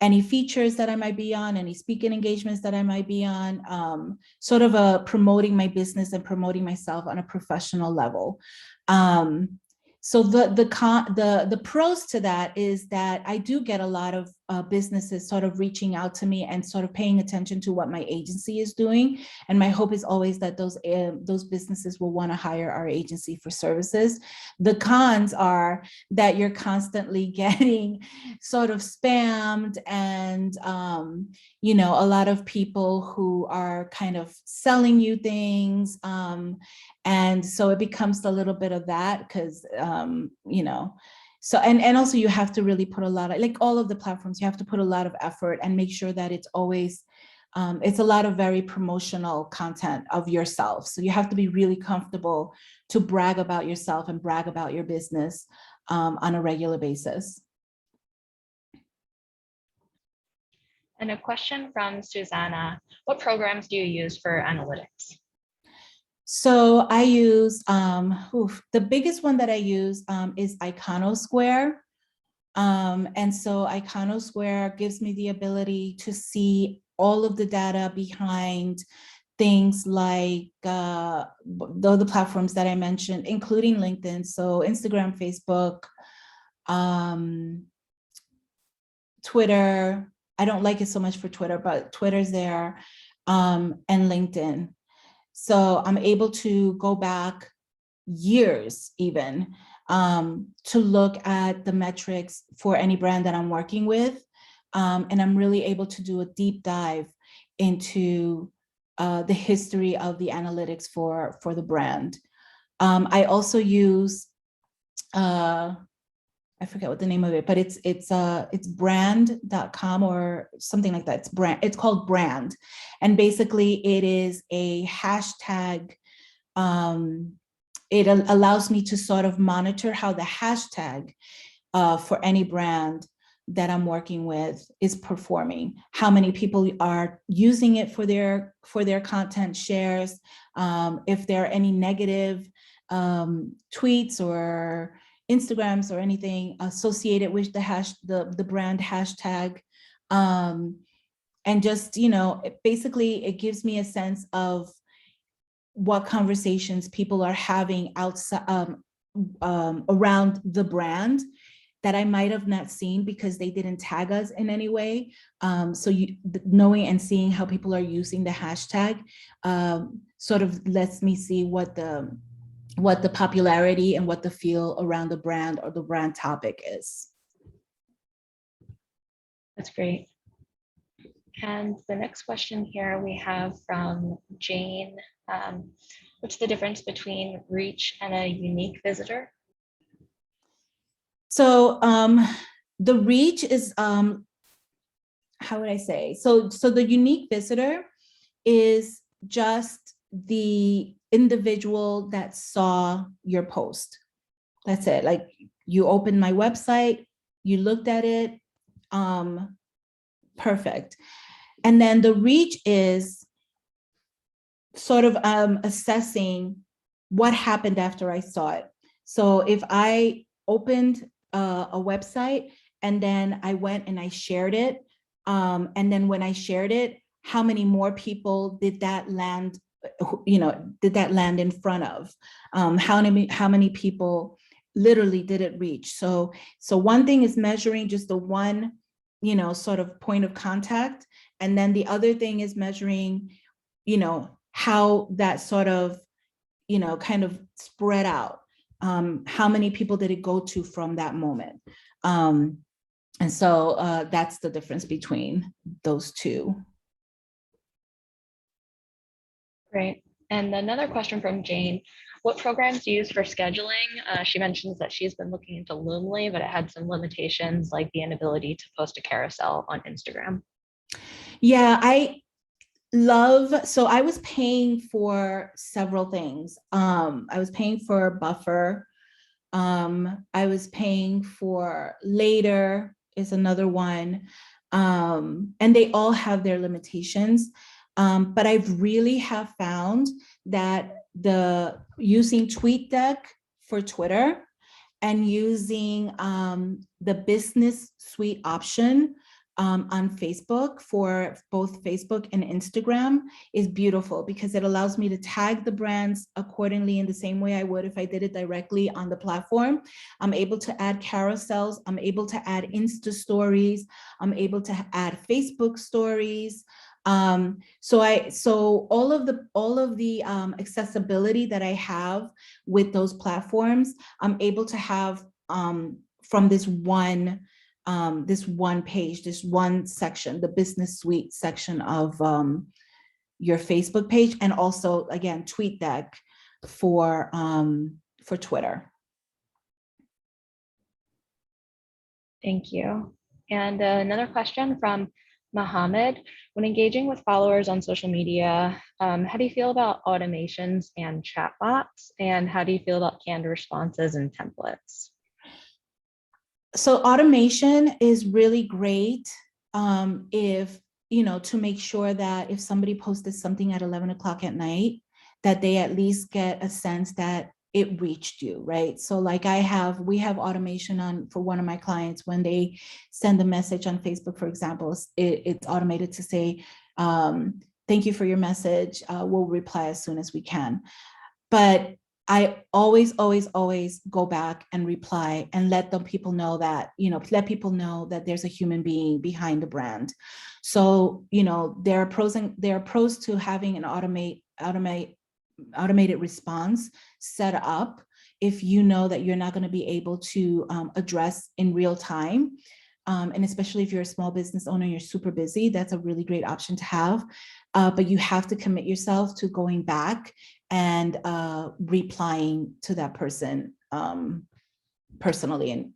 Any features that I might be on, any speaking engagements that I might be on, sort of promoting my business and promoting myself on a professional level. So the pros to that is that I do get a lot of businesses sort of reaching out to me and sort of paying attention to what my agency is doing. And my hope is always that those businesses will want to hire our agency for services. The cons are that you're constantly getting sort of spammed and, a lot of people who are kind of selling you things. And so it becomes a little bit of that because, so, and also you have to really put a lot of, like all of the platforms, you have to put a lot of effort and make sure that it's always, it's a lot of very promotional content of yourself. So you have to be really comfortable to brag about yourself and brag about your business on a regular basis. And a question from Susanna. What programs do you use for analytics? So I use, the biggest one that I use is Iconosquare. And so Iconosquare gives me the ability to see all of the data behind things like the platforms that I mentioned, including LinkedIn. So Instagram, Facebook, Twitter. I don't like it so much for Twitter, but Twitter's there, and LinkedIn. So I'm able to go back years even to look at the metrics for any brand that I'm working with. And I'm really able to do a deep dive into the history of the analytics for the brand. I also use, I forget what the name of it, but it's brand.com or something like that. It's called Brand. And basically it is a hashtag. It allows me to sort of monitor how the hashtag for any brand that I'm working with is performing, how many people are using it for their content shares, if there are any negative tweets or Instagrams or anything associated with the brand hashtag. And just, basically it gives me a sense of what conversations people are having outside around the brand that I might have not seen because they didn't tag us in any way. So knowing and seeing how people are using the hashtag sort of lets me see what the popularity and what the feel around the brand or the brand topic is. That's great. And the next question here we have from Jane. What's the difference between reach and a unique visitor? So the reach is, how would I say? So the unique visitor is just the individual that saw your post. That's it. Like you opened my website, you looked at it, perfect. And then the reach is sort of assessing what happened after I saw it. So if I opened a website and then I went and I shared it, and then when I shared it, how many more people did that land, did that land in front of? How many people literally did it reach? So one thing is measuring just the one, sort of point of contact. And then the other thing is measuring, how that sort of, kind of spread out. How many people did it go to from that moment? And so that's the difference between those two. Great. And another question from Jane. What programs do you use for scheduling? She mentions that she's been looking into Loomly, but it had some limitations like the inability to post a carousel on Instagram. Yeah, so I was paying for several things. I was paying for Buffer. I was paying for Later is another one. And they all have their limitations. But I really have found that using TweetDeck for Twitter and using the business suite option on Facebook for both Facebook and Instagram is beautiful, because it allows me to tag the brands accordingly in the same way I would if I did it directly on the platform. I'm able to add carousels. I'm able to add Insta stories. I'm able to add Facebook stories. So all of the accessibility that I have with those platforms, I'm able to have from this one page, this one section, the business suite section of your Facebook page, and also again TweetDeck for Twitter. Thank you. And another question from Mohammed. When engaging with followers on social media, how do you feel about automations and chatbots? And how do you feel about canned responses and templates? So automation is really great if, to make sure that if somebody posted something at 11 o'clock at night, that they at least get a sense that it reached you, right? So like we have automation on for one of my clients. When they send a message on Facebook, for example, it's automated to say, thank you for your message. We'll reply as soon as we can. But I always go back and reply and let people know that, let people know that there's a human being behind the brand. So, there are pros to having an automated response set up if you know that you're not going to be able to address in real time. And especially if you're a small business owner, you're super busy, that's a really great option to have. But you have to commit yourself to going back and replying to that person personally, and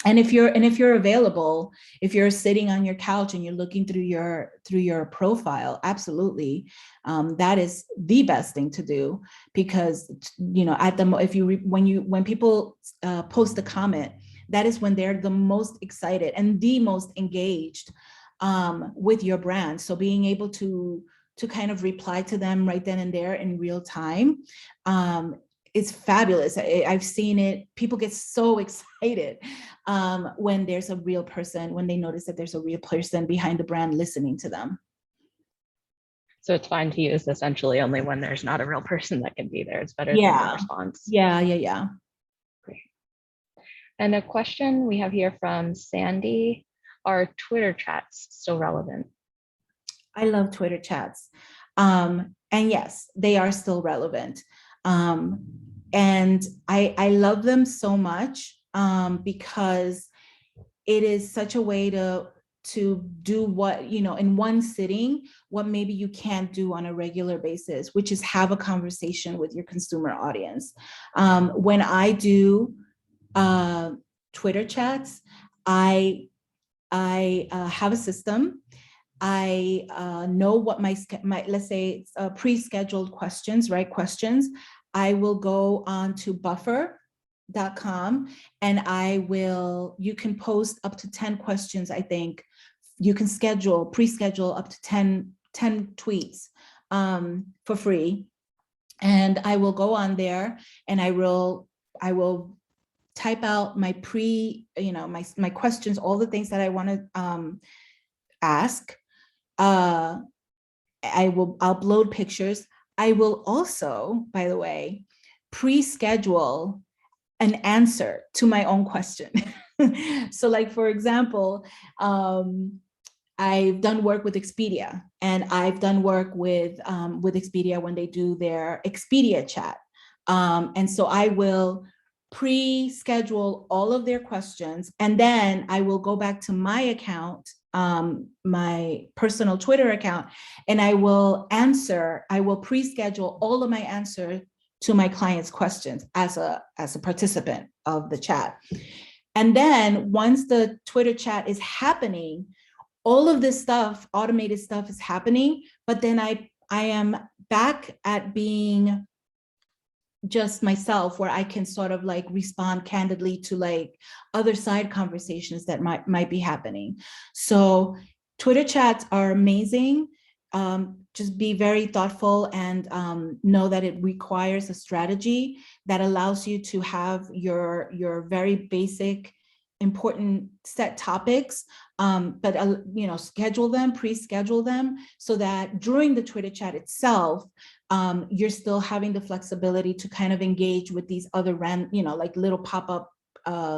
and if you're available, if you're sitting on your couch and you're looking through your profile, absolutely, that is the best thing to do, because when people post a comment, that is when they're the most excited and the most engaged with your brand. So being able to kind of reply to them right then and there in real time is fabulous. I've seen it. People get so excited when there's a real person, when they notice that there's a real person behind the brand listening to them. So it's fine to use essentially only when there's not a real person that can be there. It's better than no response. Yeah. Great. And a question we have here from Sandy: are Twitter chats still relevant? I love Twitter chats. And yes, they are still relevant. And I love them so much because it is such a way to do what, in one sitting, what maybe you can't do on a regular basis, which is have a conversation with your consumer audience. When I do Twitter chats, I have a system. I know what my let's say it's pre-scheduled questions, right? Questions. I will go on to buffer.com and you can post up to 10 questions. I think you can pre-schedule up to 10 tweets for free. And I will go on there and I will type out my my questions, all the things that I want to ask. I'll upload pictures. I will also, by the way, pre-schedule an answer to my own question. So like, for example, I've done work with Expedia, and I've done work with Expedia when they do their Expedia chat. And so I will pre-schedule all of their questions, and then I will go back to my account, my personal Twitter account, and I will pre-schedule all of my answers to my clients' questions as a participant of the chat. And then once the Twitter chat is happening, all of this stuff, automated stuff is happening, but then I am back at being just myself, where I can sort of like respond candidly to like other side conversations that might be happening. So Twitter chats are amazing. Just be very thoughtful and know that it requires a strategy that allows you to have your very basic, important set topics, but schedule them, pre-schedule them, so that during the Twitter chat itself, you're still having the flexibility to kind of engage with these other like little pop-up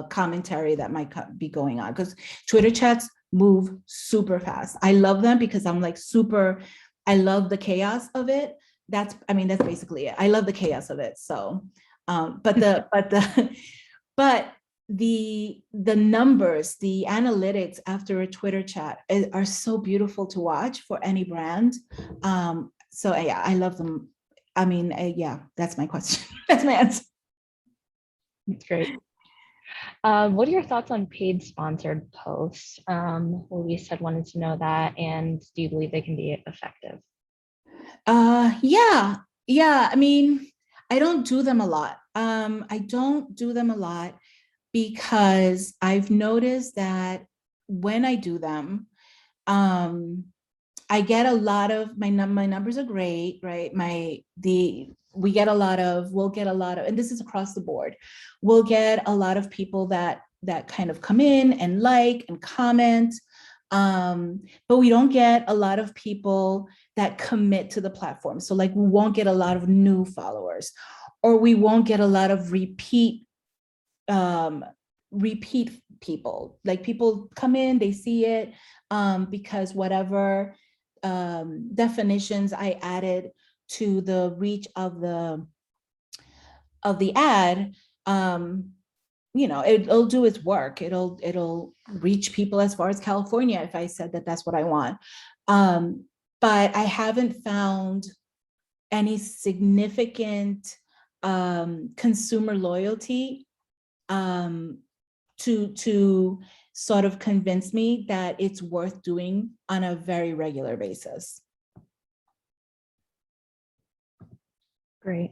commentary that might be going on, because Twitter chats move super fast. I love them because I'm like I love the chaos of it. That's basically it. I love the chaos of it. So, but the numbers, the analytics after a Twitter chat are so beautiful to watch for any brand. So yeah, I love them. Yeah, that's my question. That's my answer. That's great. What are your thoughts on paid sponsored posts? Luis had wanted to know that, and do you believe they can be effective? Yeah. I don't do them a lot. I don't do them a lot because I've noticed that when I do them, I get a lot of, my numbers are great, right? We'll get a lot of, and this is across the board, we'll get a lot of people that kind of come in and like and comment, but we don't get a lot of people that commit to the platform. So like, we won't get a lot of new followers, or we won't get a lot of repeat people. Like, people come in, they see it, because whatever definitions I added to the reach of the ad, it'll do its work. It'll reach people as far as California if I said that that's what I want. But I haven't found any significant consumer loyalty to sort of convince me that it's worth doing on a very regular basis. Great.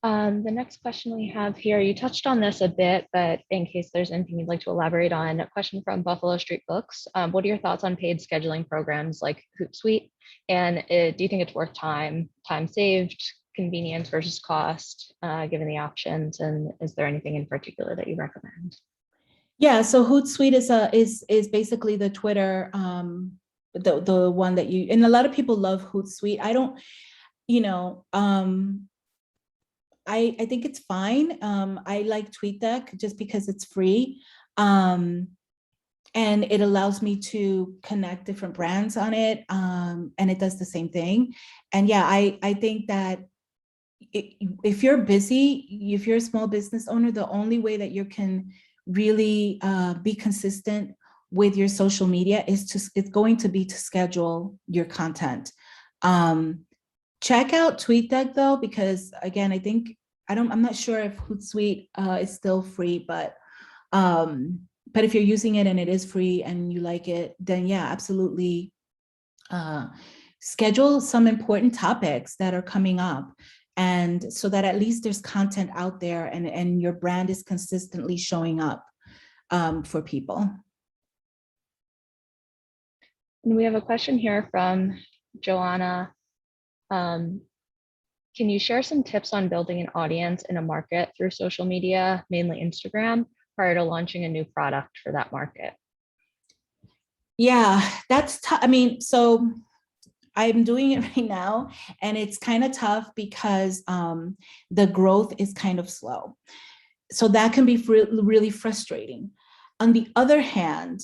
The next question we have here, you touched on this a bit, but in case there's anything you'd like to elaborate on, a question from Buffalo Street Books. What are your thoughts on paid scheduling programs like Hootsuite? And do you think it's worth time saved, convenience versus cost, given the options? And is there anything in particular that you recommend? Yeah, so Hootsuite is basically the Twitter, the one that you, and a lot of people love Hootsuite. I don't, I think it's fine. I like TweetDeck just because it's free. And it allows me to connect different brands on it. And it does the same thing. And yeah, I think that if you're busy, if you're a small business owner, the only way that you can really be consistent with your social media it's going to be to schedule your content. Check out TweetDeck though, because again, I'm not sure if Hootsuite is still free, but if you're using it and it is free and you like it, then yeah, absolutely schedule some important topics that are coming up, and so that at least there's content out there and your brand is consistently showing up for people. And we have a question here from Joanna, can you share some tips on building an audience in a market through social media, mainly Instagram, prior to launching a new product for that market? Yeah, that's tough. I mean, so I'm doing it right now, and it's kind of tough because the growth is kind of slow. So that can be really frustrating. On the other hand,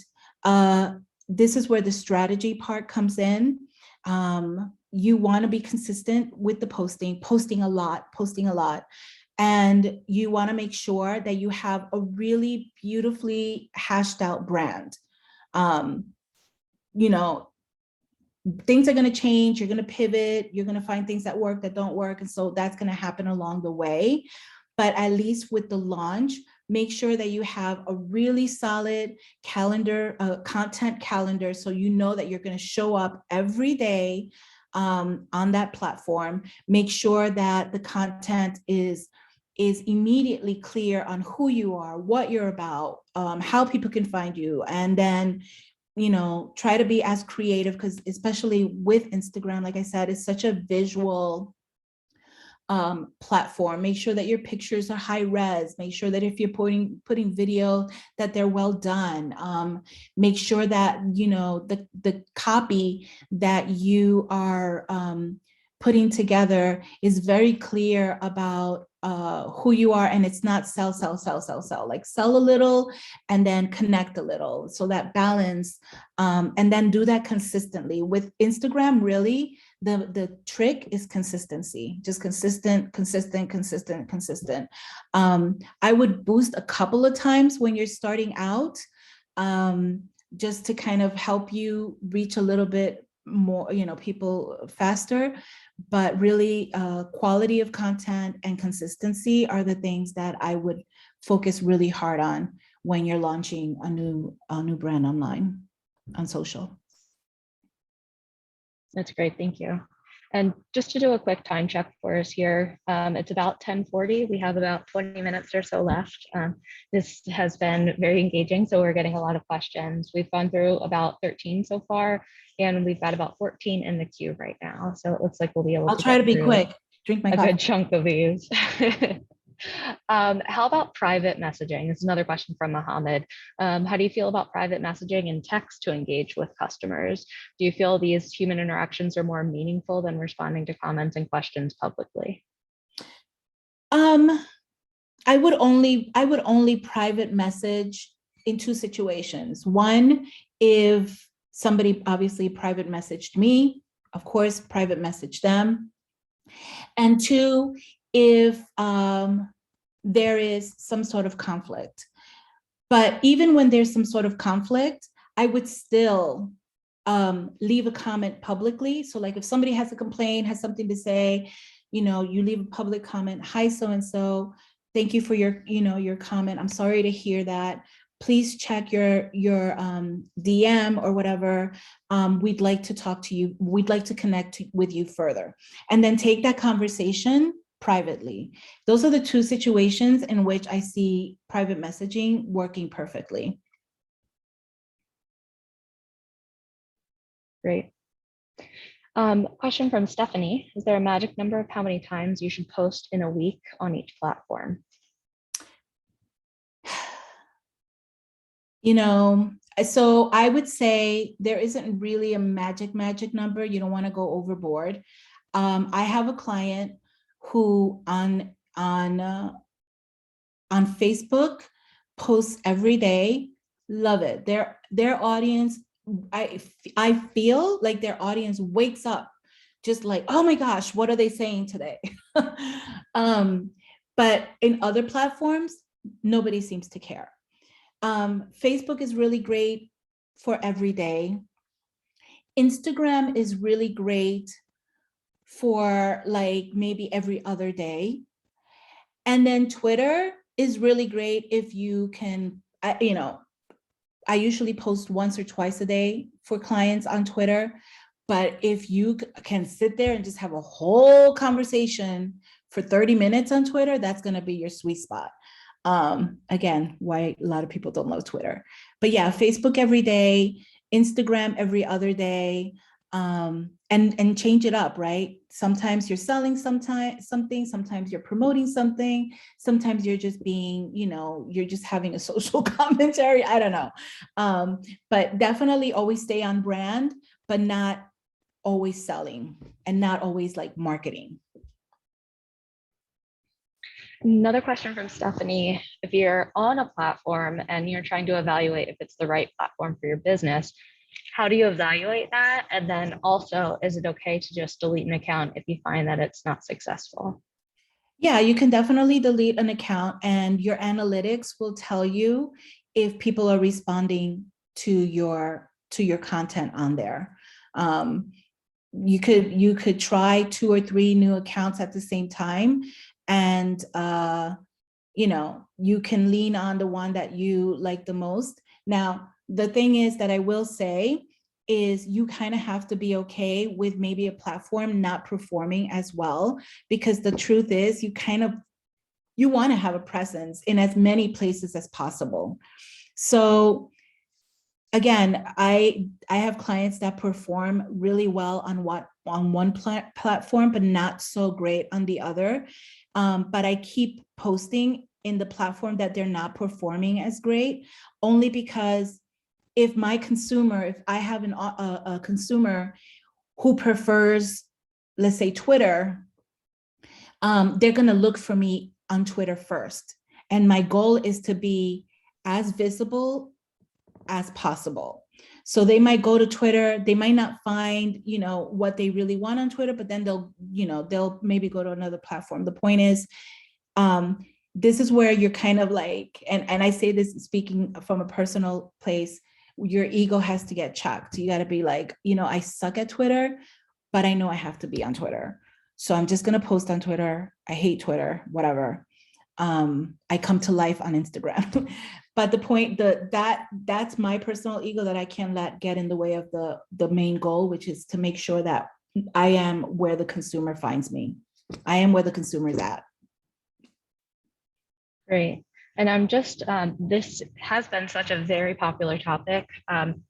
this is where the strategy part comes in. You want to be consistent with the posting a lot. And you want to make sure that you have a really beautifully hashed out brand. You know, things are going to change, you're going to pivot, you're going to find things that work that don't work. And so that's going to happen along the way. But at least with the launch, make sure that you have a really solid calendar, content calendar, so you know that you're going to show up every day on that platform. Make sure that the content is immediately clear on who you are, what you're about, how people can find you, and then try to be as creative, because especially with Instagram, like I said, it's such a visual platform. Make sure that your pictures are high res. Make sure that if you're putting video, that they're well done. Make sure that the copy that you are putting together is very clear about who you are, and it's not sell, like sell a little and then connect a little. So that balance, and then do that consistently. With Instagram, really, the trick is consistency, just consistent. I would boost a couple of times when you're starting out, just to kind of help you reach a little bit more, people faster. But really, quality of content and consistency are the things that I would focus really hard on when you're launching a new brand online, on social. That's great, thank you. And just to do a quick time check for us here, it's about 10:40. We have about 20 minutes or so left. This has been very engaging, so we're getting a lot of questions. We've gone through about 13 so far, and we've got about 14 in the queue right now. So it looks like we'll be able to I'll try to be quick. Drink my coffee. A good chunk of these. How about private messaging? This is another question from Mohammed. How do you feel about private messaging and text to engage with customers? Do you feel these human interactions are more meaningful than responding to comments and questions publicly? I would only private message in two situations. One, if somebody obviously private messaged me, of course, private message them. And two, if there is some sort of conflict. But even when there's some sort of conflict, I would still leave a comment publicly. So like if somebody has a complaint, has something to say, you leave a public comment. Hi, so-and-so, thank you for your comment. I'm sorry to hear that. Please check your DM or whatever. We'd like to talk to you. We'd like to connect with you further. And then take that conversation privately. Those are the two situations in which I see private messaging working perfectly. Great. Question from Stephanie. Is there a magic number of how many times you should post in a week on each platform? So I would say there isn't really a magic number. You don't want to go overboard. I have a client who on Facebook posts every day. Love it. Their audience, I feel like their audience wakes up just like, oh my gosh, what are they saying today? But in other platforms, nobody seems to care. Facebook is really great for every day. Instagram is really great for like maybe every other day. And then Twitter is really great if you can, I usually post once or twice a day for clients on Twitter. But if you can sit there and just have a whole conversation for 30 minutes on Twitter, that's going to be your sweet spot. Again, why a lot of people don't love Twitter. But yeah, Facebook every day, Instagram every other day, and change it up, right? Sometimes you're selling something, sometimes you're promoting something, sometimes you're just being, you're just having a social commentary. I don't know. But definitely always stay on brand, but not always selling and not always like marketing. Another question from Stephanie. If you're on a platform and you're trying to evaluate if it's the right platform for your business, how do you evaluate that? And then also, is it okay to just delete an account if you find that it's not successful? Yeah, you can definitely delete an account and your analytics will tell you if people are responding to your content on there. You could try 2 or 3 new accounts at the same time, and you can lean on the one that you like the most. Now, the thing is that I will say is you kind of have to be okay with maybe a platform not performing as well, because the truth is you want to have a presence in as many places as possible. So again, I have clients that perform really well on one platform, but not so great on the other. But I keep posting in the platform that they're not performing as great, only because if I have a consumer who prefers, let's say, Twitter, they're going to look for me on Twitter first. And my goal is to be as visible as possible. So they might go to Twitter, they might not find, what they really want on Twitter, but then they'll maybe go to another platform. The point is, this is where you're kind of like, and I say this speaking from a personal place, your ego has to get checked. You got to be like, I suck at Twitter, but I know I have to be on Twitter. So I'm just going to post on Twitter. I hate Twitter, whatever. I come to life on Instagram. But the point that's my personal ego that I can't let get in the way of the main goal, which is to make sure that I am where the consumer finds me. I am where the consumer is at. Great. And I'm just, this has been such a very popular topic. And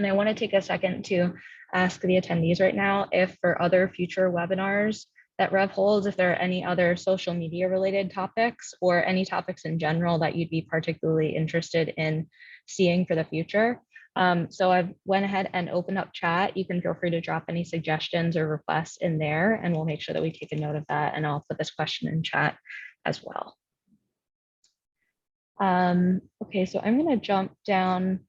I want to take a second to ask the attendees right now if for other future webinars that Rev holds, if there are any other social media related topics or any topics in general that you'd be particularly interested in seeing for the future. So I've went ahead and opened up chat. You can feel free to drop any suggestions or requests in there, and we'll make sure that we take a note of that. And I'll put this question in chat as well. Okay, so I'm going to jump down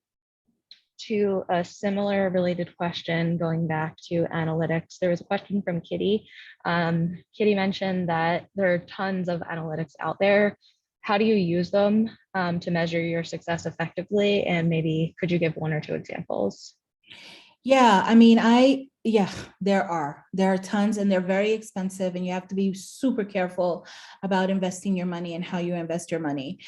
to a similar related question going back to analytics. There was a question from Kitty. Kitty mentioned that there are tons of analytics out there. How do you use them to measure your success effectively? And maybe could you give 1 or 2 examples? Yeah, I mean, there are tons, and they're very expensive, and you have to be super careful about investing your money and how you invest your money.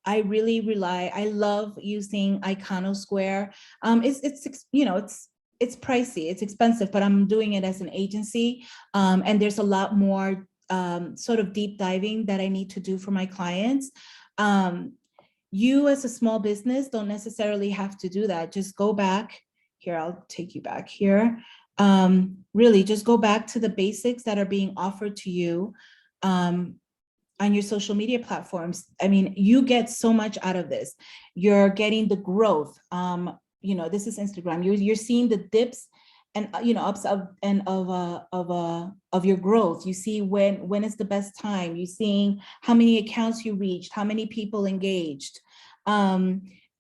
I really rely, I love using Iconosquare. It's pricey, it's expensive, but I'm doing it as an agency. And there's a lot more sort of deep diving that I need to do for my clients. You as a small business don't necessarily have to do that. Just go back here. I'll take you back here. Really just go back to the basics that are being offered to you on your social media platforms. I mean, you get so much out of this. You're getting the growth. This is Instagram. You're seeing the dips and ups and of your growth. You see when is the best time. You're seeing how many accounts you reached, how many people engaged.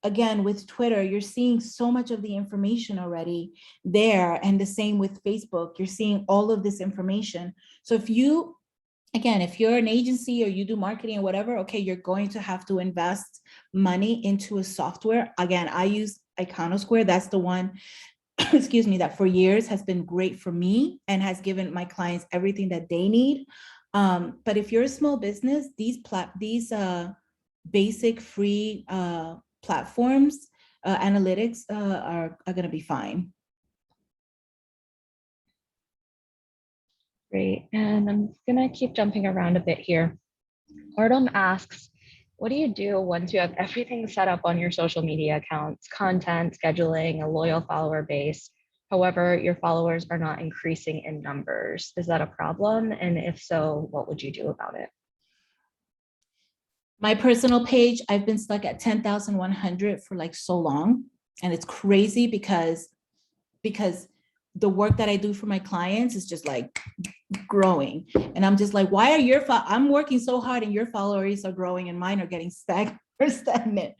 Again, with Twitter, you're seeing so much of the information already there, and the same with Facebook. You're seeing all of this information. So if you're an agency or you do marketing or whatever, okay, you're going to have to invest money into a software. Again, I use Iconosquare. That's the one, excuse me, that for years has been great for me and has given my clients everything that they need. But if you're a small business, these basic free platforms, analytics are going to be fine. Great, and I'm gonna keep jumping around a bit here. Artem asks, what do you do once you have everything set up on your social media accounts, content, scheduling, a loyal follower base? However, your followers are not increasing in numbers. Is that a problem? And if so, what would you do about it? My personal page, I've been stuck at 10,100 for like so long. And it's crazy because the work that I do for my clients is just like growing. And I'm just like, why are I'm working so hard and your followers are growing and mine are getting stagnant.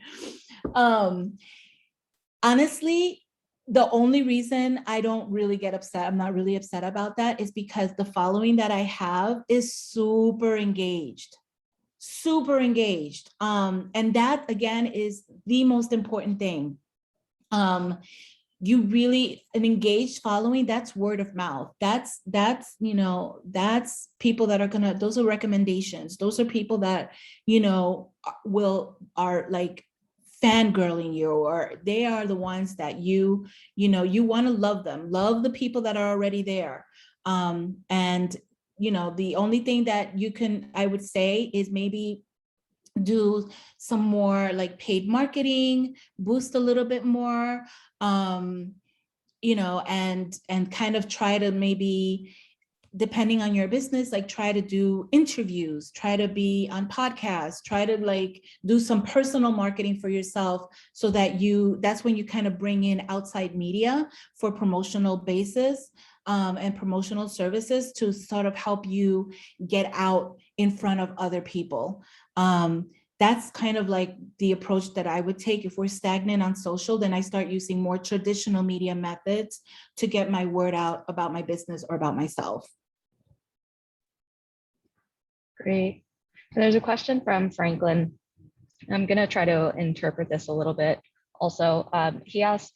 Honestly, the only reason I don't really get upset, I'm not really upset about that, is because the following that I have is super engaged. And that again is the most important thing. You really, an engaged following, that's word of mouth. That's people that are those are recommendations. Those are people that, are like fangirling you, or they are the ones that you want to love them, love the people that are already there. And the only thing that I would say is maybe do some more like paid marketing, boost a little bit more, and kind of try to maybe, depending on your business, like try to do interviews, try to be on podcasts, try to like do some personal marketing for yourself, so that that's when you kind of bring in outside media for promotional basis, and promotional services to sort of help you get out in front of other people. That's kind of like the approach that I would take. If we're stagnant on social, then I start using more traditional media methods to get my word out about my business or about myself. Great. And there's a question from Franklin. I'm going to try to interpret this a little bit. Also, he asked,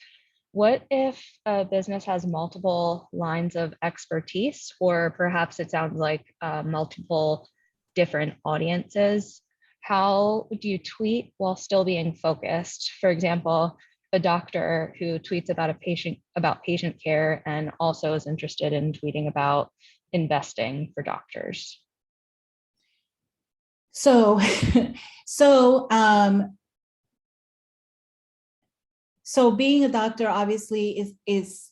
what if a business has multiple lines of expertise, or perhaps it sounds like multiple different audiences? How do you tweet while still being focused? For example, a doctor who tweets about patient care and also is interested in tweeting about investing for doctors. So being a doctor obviously is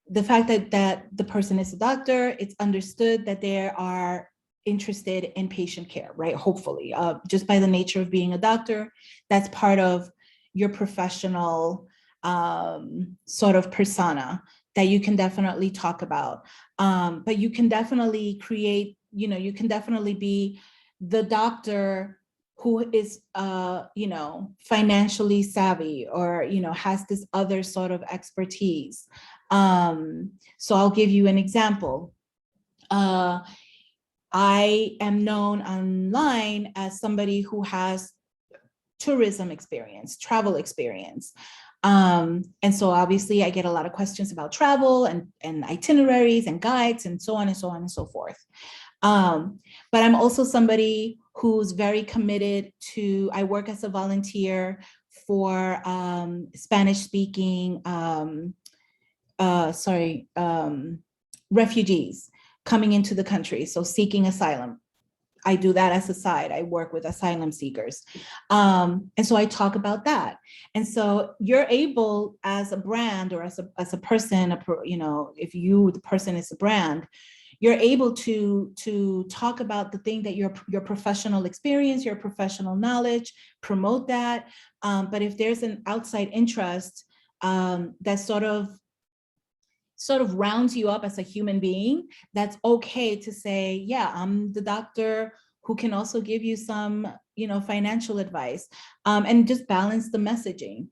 the fact that the person is a doctor. It's understood that they are interested in patient care, right? Hopefully, just by the nature of being a doctor, that's part of your professional sort of persona that you can definitely talk about. But you can definitely create, you can definitely be the doctor who is, financially savvy, or, has this other sort of expertise. So I'll give you an example. I am known online as somebody who has tourism experience, travel experience. And so obviously I get a lot of questions about travel and itineraries and guides and so on and so on and so forth. But I'm also somebody who's very committed to, I work as a volunteer for Spanish speaking, refugees coming into the country, so seeking asylum. I do that as a side. I work with asylum seekers. And so I talk about that. And so you're able, as a brand or as a person, if the person is a brand, you're able to talk about the thing that your professional experience, your professional knowledge, promote that. But if there's an outside interest that sort of rounds you up as a human being, that's okay to say, yeah, I'm the doctor who can also give you some, financial advice, and just balance the messaging.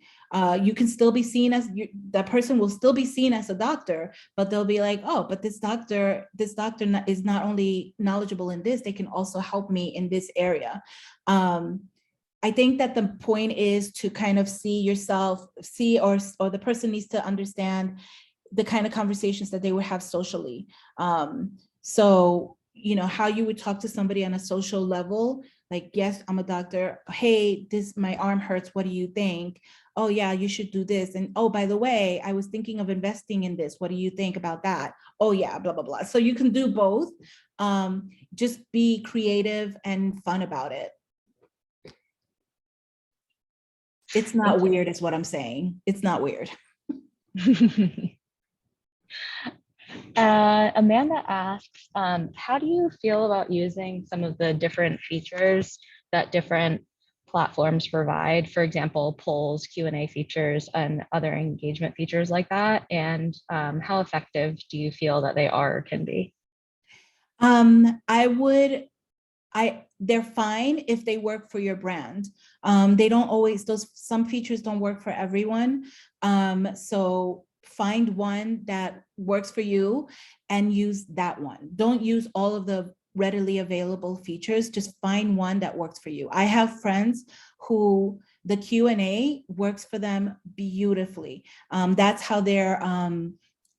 You can still be seen as, that person will still be seen as a doctor, but they'll be like, oh, but this doctor is not only knowledgeable in this, they can also help me in this area. I think that the point is to kind of see yourself, or the person needs to understand the kind of conversations that they would have socially. So, how you would talk to somebody on a social level, like, yes, I'm a doctor. Hey, my arm hurts. What do you think? Oh yeah, you should do this. And oh, by the way, I was thinking of investing in this. What do you think about that? Oh yeah, blah, blah, blah. So you can do both. Just be creative and fun about it. It's not weird is what I'm saying. It's not weird. Amanda asks, how do you feel about using some of the different features that different platforms provide? For example, polls, Q&A features, and other engagement features like that. And how effective do you feel that they are or can be? They're fine if they work for your brand. They don't always, some features don't work for everyone. So find one that works for you and use that one. Don't use all of the readily available features, just find one that works for you. I have friends who the Q&A works for them beautifully. That's how their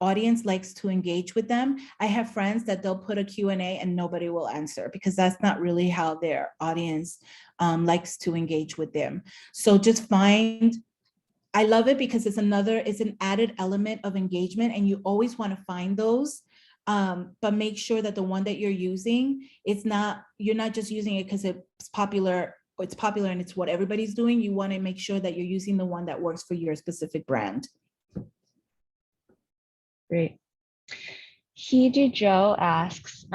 audience likes to engage with them. I have friends that they'll put a Q&A and nobody will answer because that's not really how their audience likes to engage with them. So just find, I love it because it's an added element of engagement and you always want to find those. But make sure that the one that you're using, you're not just using it because it's popular and it's what everybody's doing. You want to make sure that you're using the one that works for your specific brand. Great. Hiji Joe asks,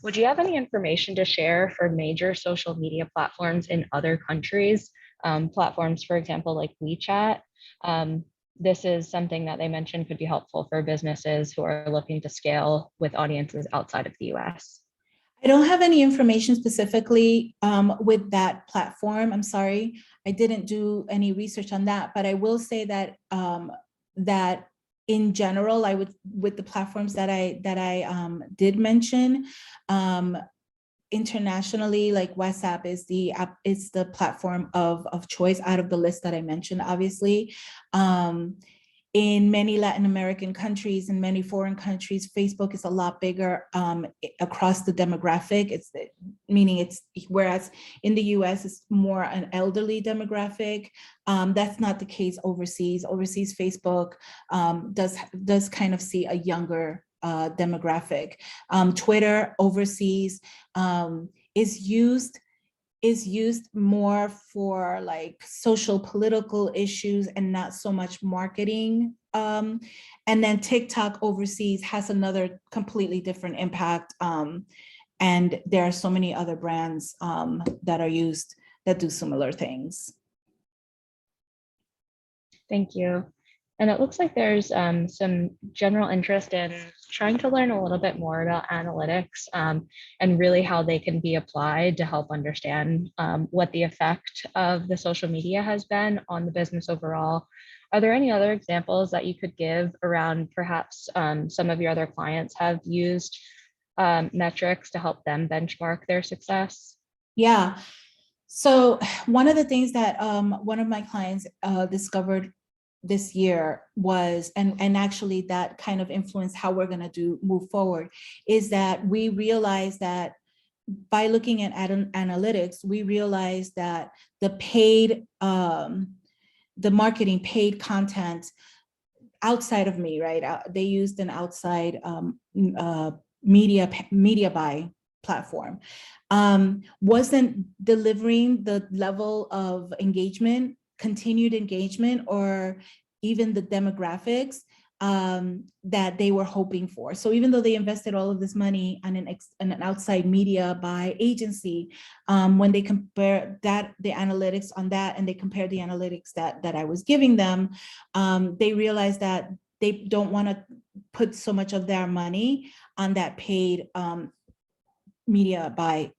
would you have any information to share for major social media platforms in other countries? Platforms, for example, like WeChat. This is something that they mentioned could be helpful for businesses who are looking to scale with audiences outside of the US. I don't have any information specifically with that platform. I'm sorry, I didn't do any research on that, but I will say that that in general, with the platforms that I did mention, internationally, like WhatsApp is the platform of choice out of the list that I mentioned, obviously. In many Latin American countries and many foreign countries, Facebook is a lot bigger across the demographic. Whereas in the US, it's more an elderly demographic. That's not the case overseas. Overseas, Facebook does kind of see a younger demographic. Twitter overseas is used more for like social political issues and not so much marketing. And then TikTok overseas has another completely different impact. And there are so many other brands that are used that do similar things. Thank you. And it looks like there's some general interest in trying to learn a little bit more about analytics and really how they can be applied to help understand what the effect of the social media has been on the business overall. Are there any other examples that you could give around perhaps some of your other clients have used metrics to help them benchmark their success? Yeah. So one of the things that one of my clients discovered this year was, and actually that kind of influenced how we're going to move forward, is that we realized that by looking at analytics, we realized that the marketing paid content outside of me, right? They used an outside media buy platform, wasn't delivering the level of engagement, continued engagement, or even the demographics that they were hoping for. So even though they invested all of this money on an outside media buy agency, when they compare the analytics on that, and they compare the analytics that I was giving them, they realized that they don't want to put so much of their money on that paid media buy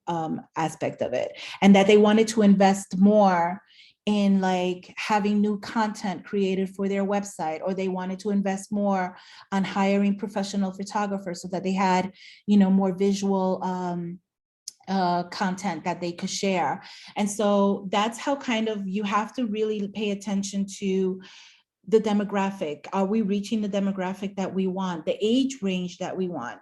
aspect of it, and that they wanted to invest more in like having new content created for their website, or they wanted to invest more on hiring professional photographers so that they had, more visual content that they could share. And so that's how kind of you have to really pay attention to the demographic. Are we reaching the demographic that we want, the age range that we want,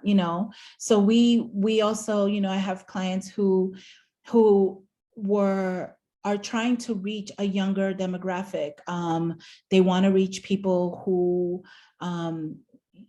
So we also, I have clients who are trying to reach a younger demographic. They want to reach people who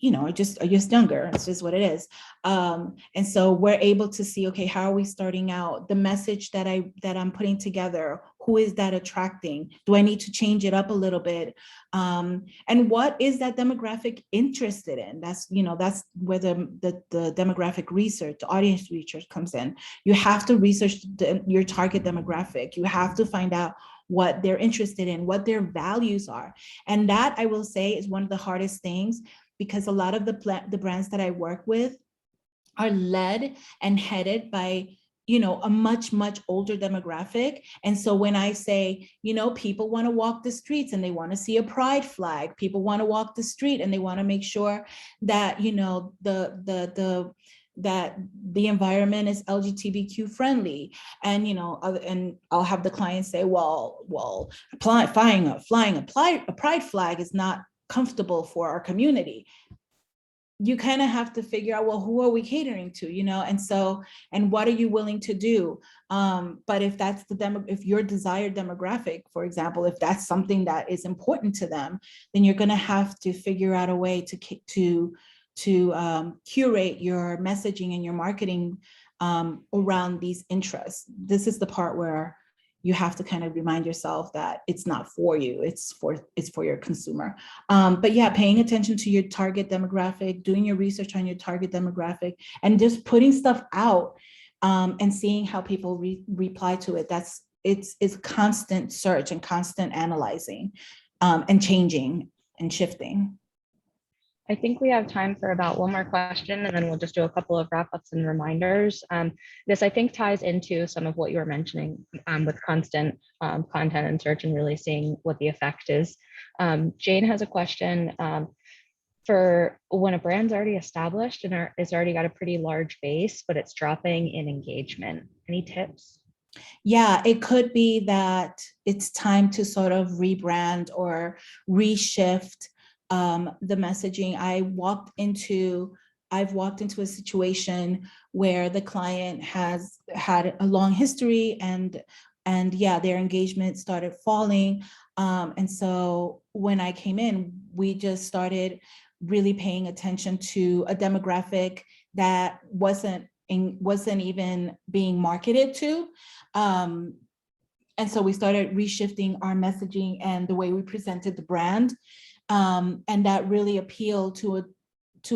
are just younger. It's just what it is. And so we're able to see, okay, how are we starting out? The message that I'm putting together, who is that attracting? Do I need to change it up a little bit? And what is that demographic interested in? That's where the demographic research, the audience research comes in. You have to research your target demographic. You have to find out what they're interested in, what their values are. And that, I will say, is one of the hardest things, because a lot of the brands that I work with are led and headed by a much older demographic. And so when I say, people want to walk the streets and they want to see a pride flag, people want to walk the street and they want to make sure that that the environment is LGBTQ friendly. And and I'll have the client say, well, flying a pride flag is not comfortable for our community. You kind of have to figure out, well, who are we catering to, and what are you willing to do? But if that's if your desired demographic, for example, if that's something that is important to them, then you're going to have to figure out a way to curate your messaging and your marketing around these interests. This is the part where you have to kind of remind yourself that it's not for you, it's for your consumer. But yeah, paying attention to your target demographic, doing your research on your target demographic, and just putting stuff out and seeing how people reply to it. It's constant search and constant analyzing and changing and shifting. I think we have time for about one more question, and then we'll just do a couple of wrap-ups and reminders. This, I think, ties into some of what you were mentioning with constant content and search and really seeing what the effect is. Jane has a question for when a brand's already established and it's already got a pretty large base, but it's dropping in engagement. Any tips? Yeah, it could be that it's time to sort of rebrand or reshift the messaging. I've walked into a situation where the client has had a long history and yeah, their engagement started falling. And so when I came in, we just started really paying attention to a demographic that wasn't even being marketed to. And so we started reshifting our messaging and the way we presented the brand. And that really appealed to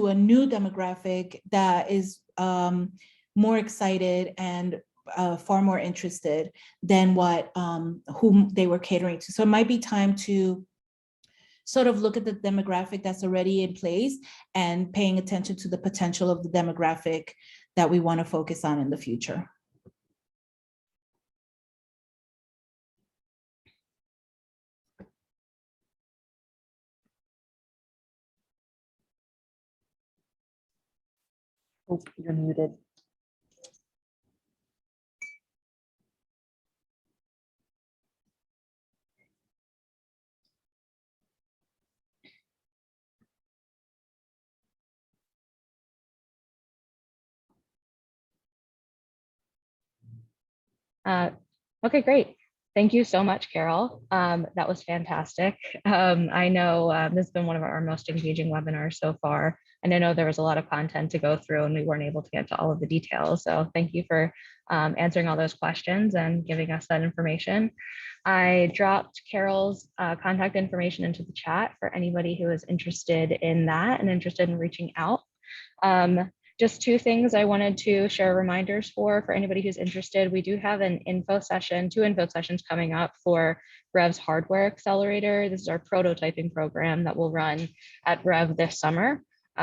a new demographic that is more excited and far more interested than whom they were catering to. So it might be time to sort of look at the demographic that's already in place and paying attention to the potential of the demographic that we want to focus on in the future. Oh, you're muted. Okay, great. Thank you so much, Carol. That was fantastic. I know this has been one of our most engaging webinars so far, and I know there was a lot of content to go through and we weren't able to get to all of the details. So thank you for answering all those questions and giving us that information. I dropped Carol's contact information into the chat for anybody who is interested in that and interested in reaching out. Just two things I wanted to share reminders for anybody who's interested. We do have two info sessions coming up for Rev's Hardware Accelerator. This is our prototyping program that will run at Rev this summer.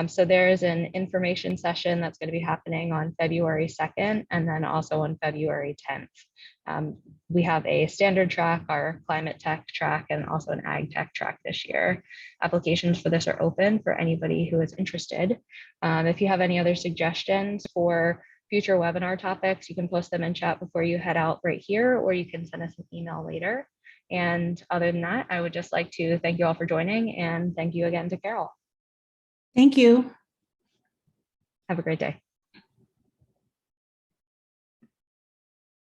So there is an information session that's going to be happening on February 2nd and then also on February 10th. We have a standard track, our climate tech track, and also an ag tech track this year. Applications for this are open for anybody who is interested. If you have any other suggestions for future webinar topics, you can post them in chat before you head out right here, or you can send us an email later. And other than that, I would just like to thank you all for joining, and thank you again to Carol. Thank you. Have a great day.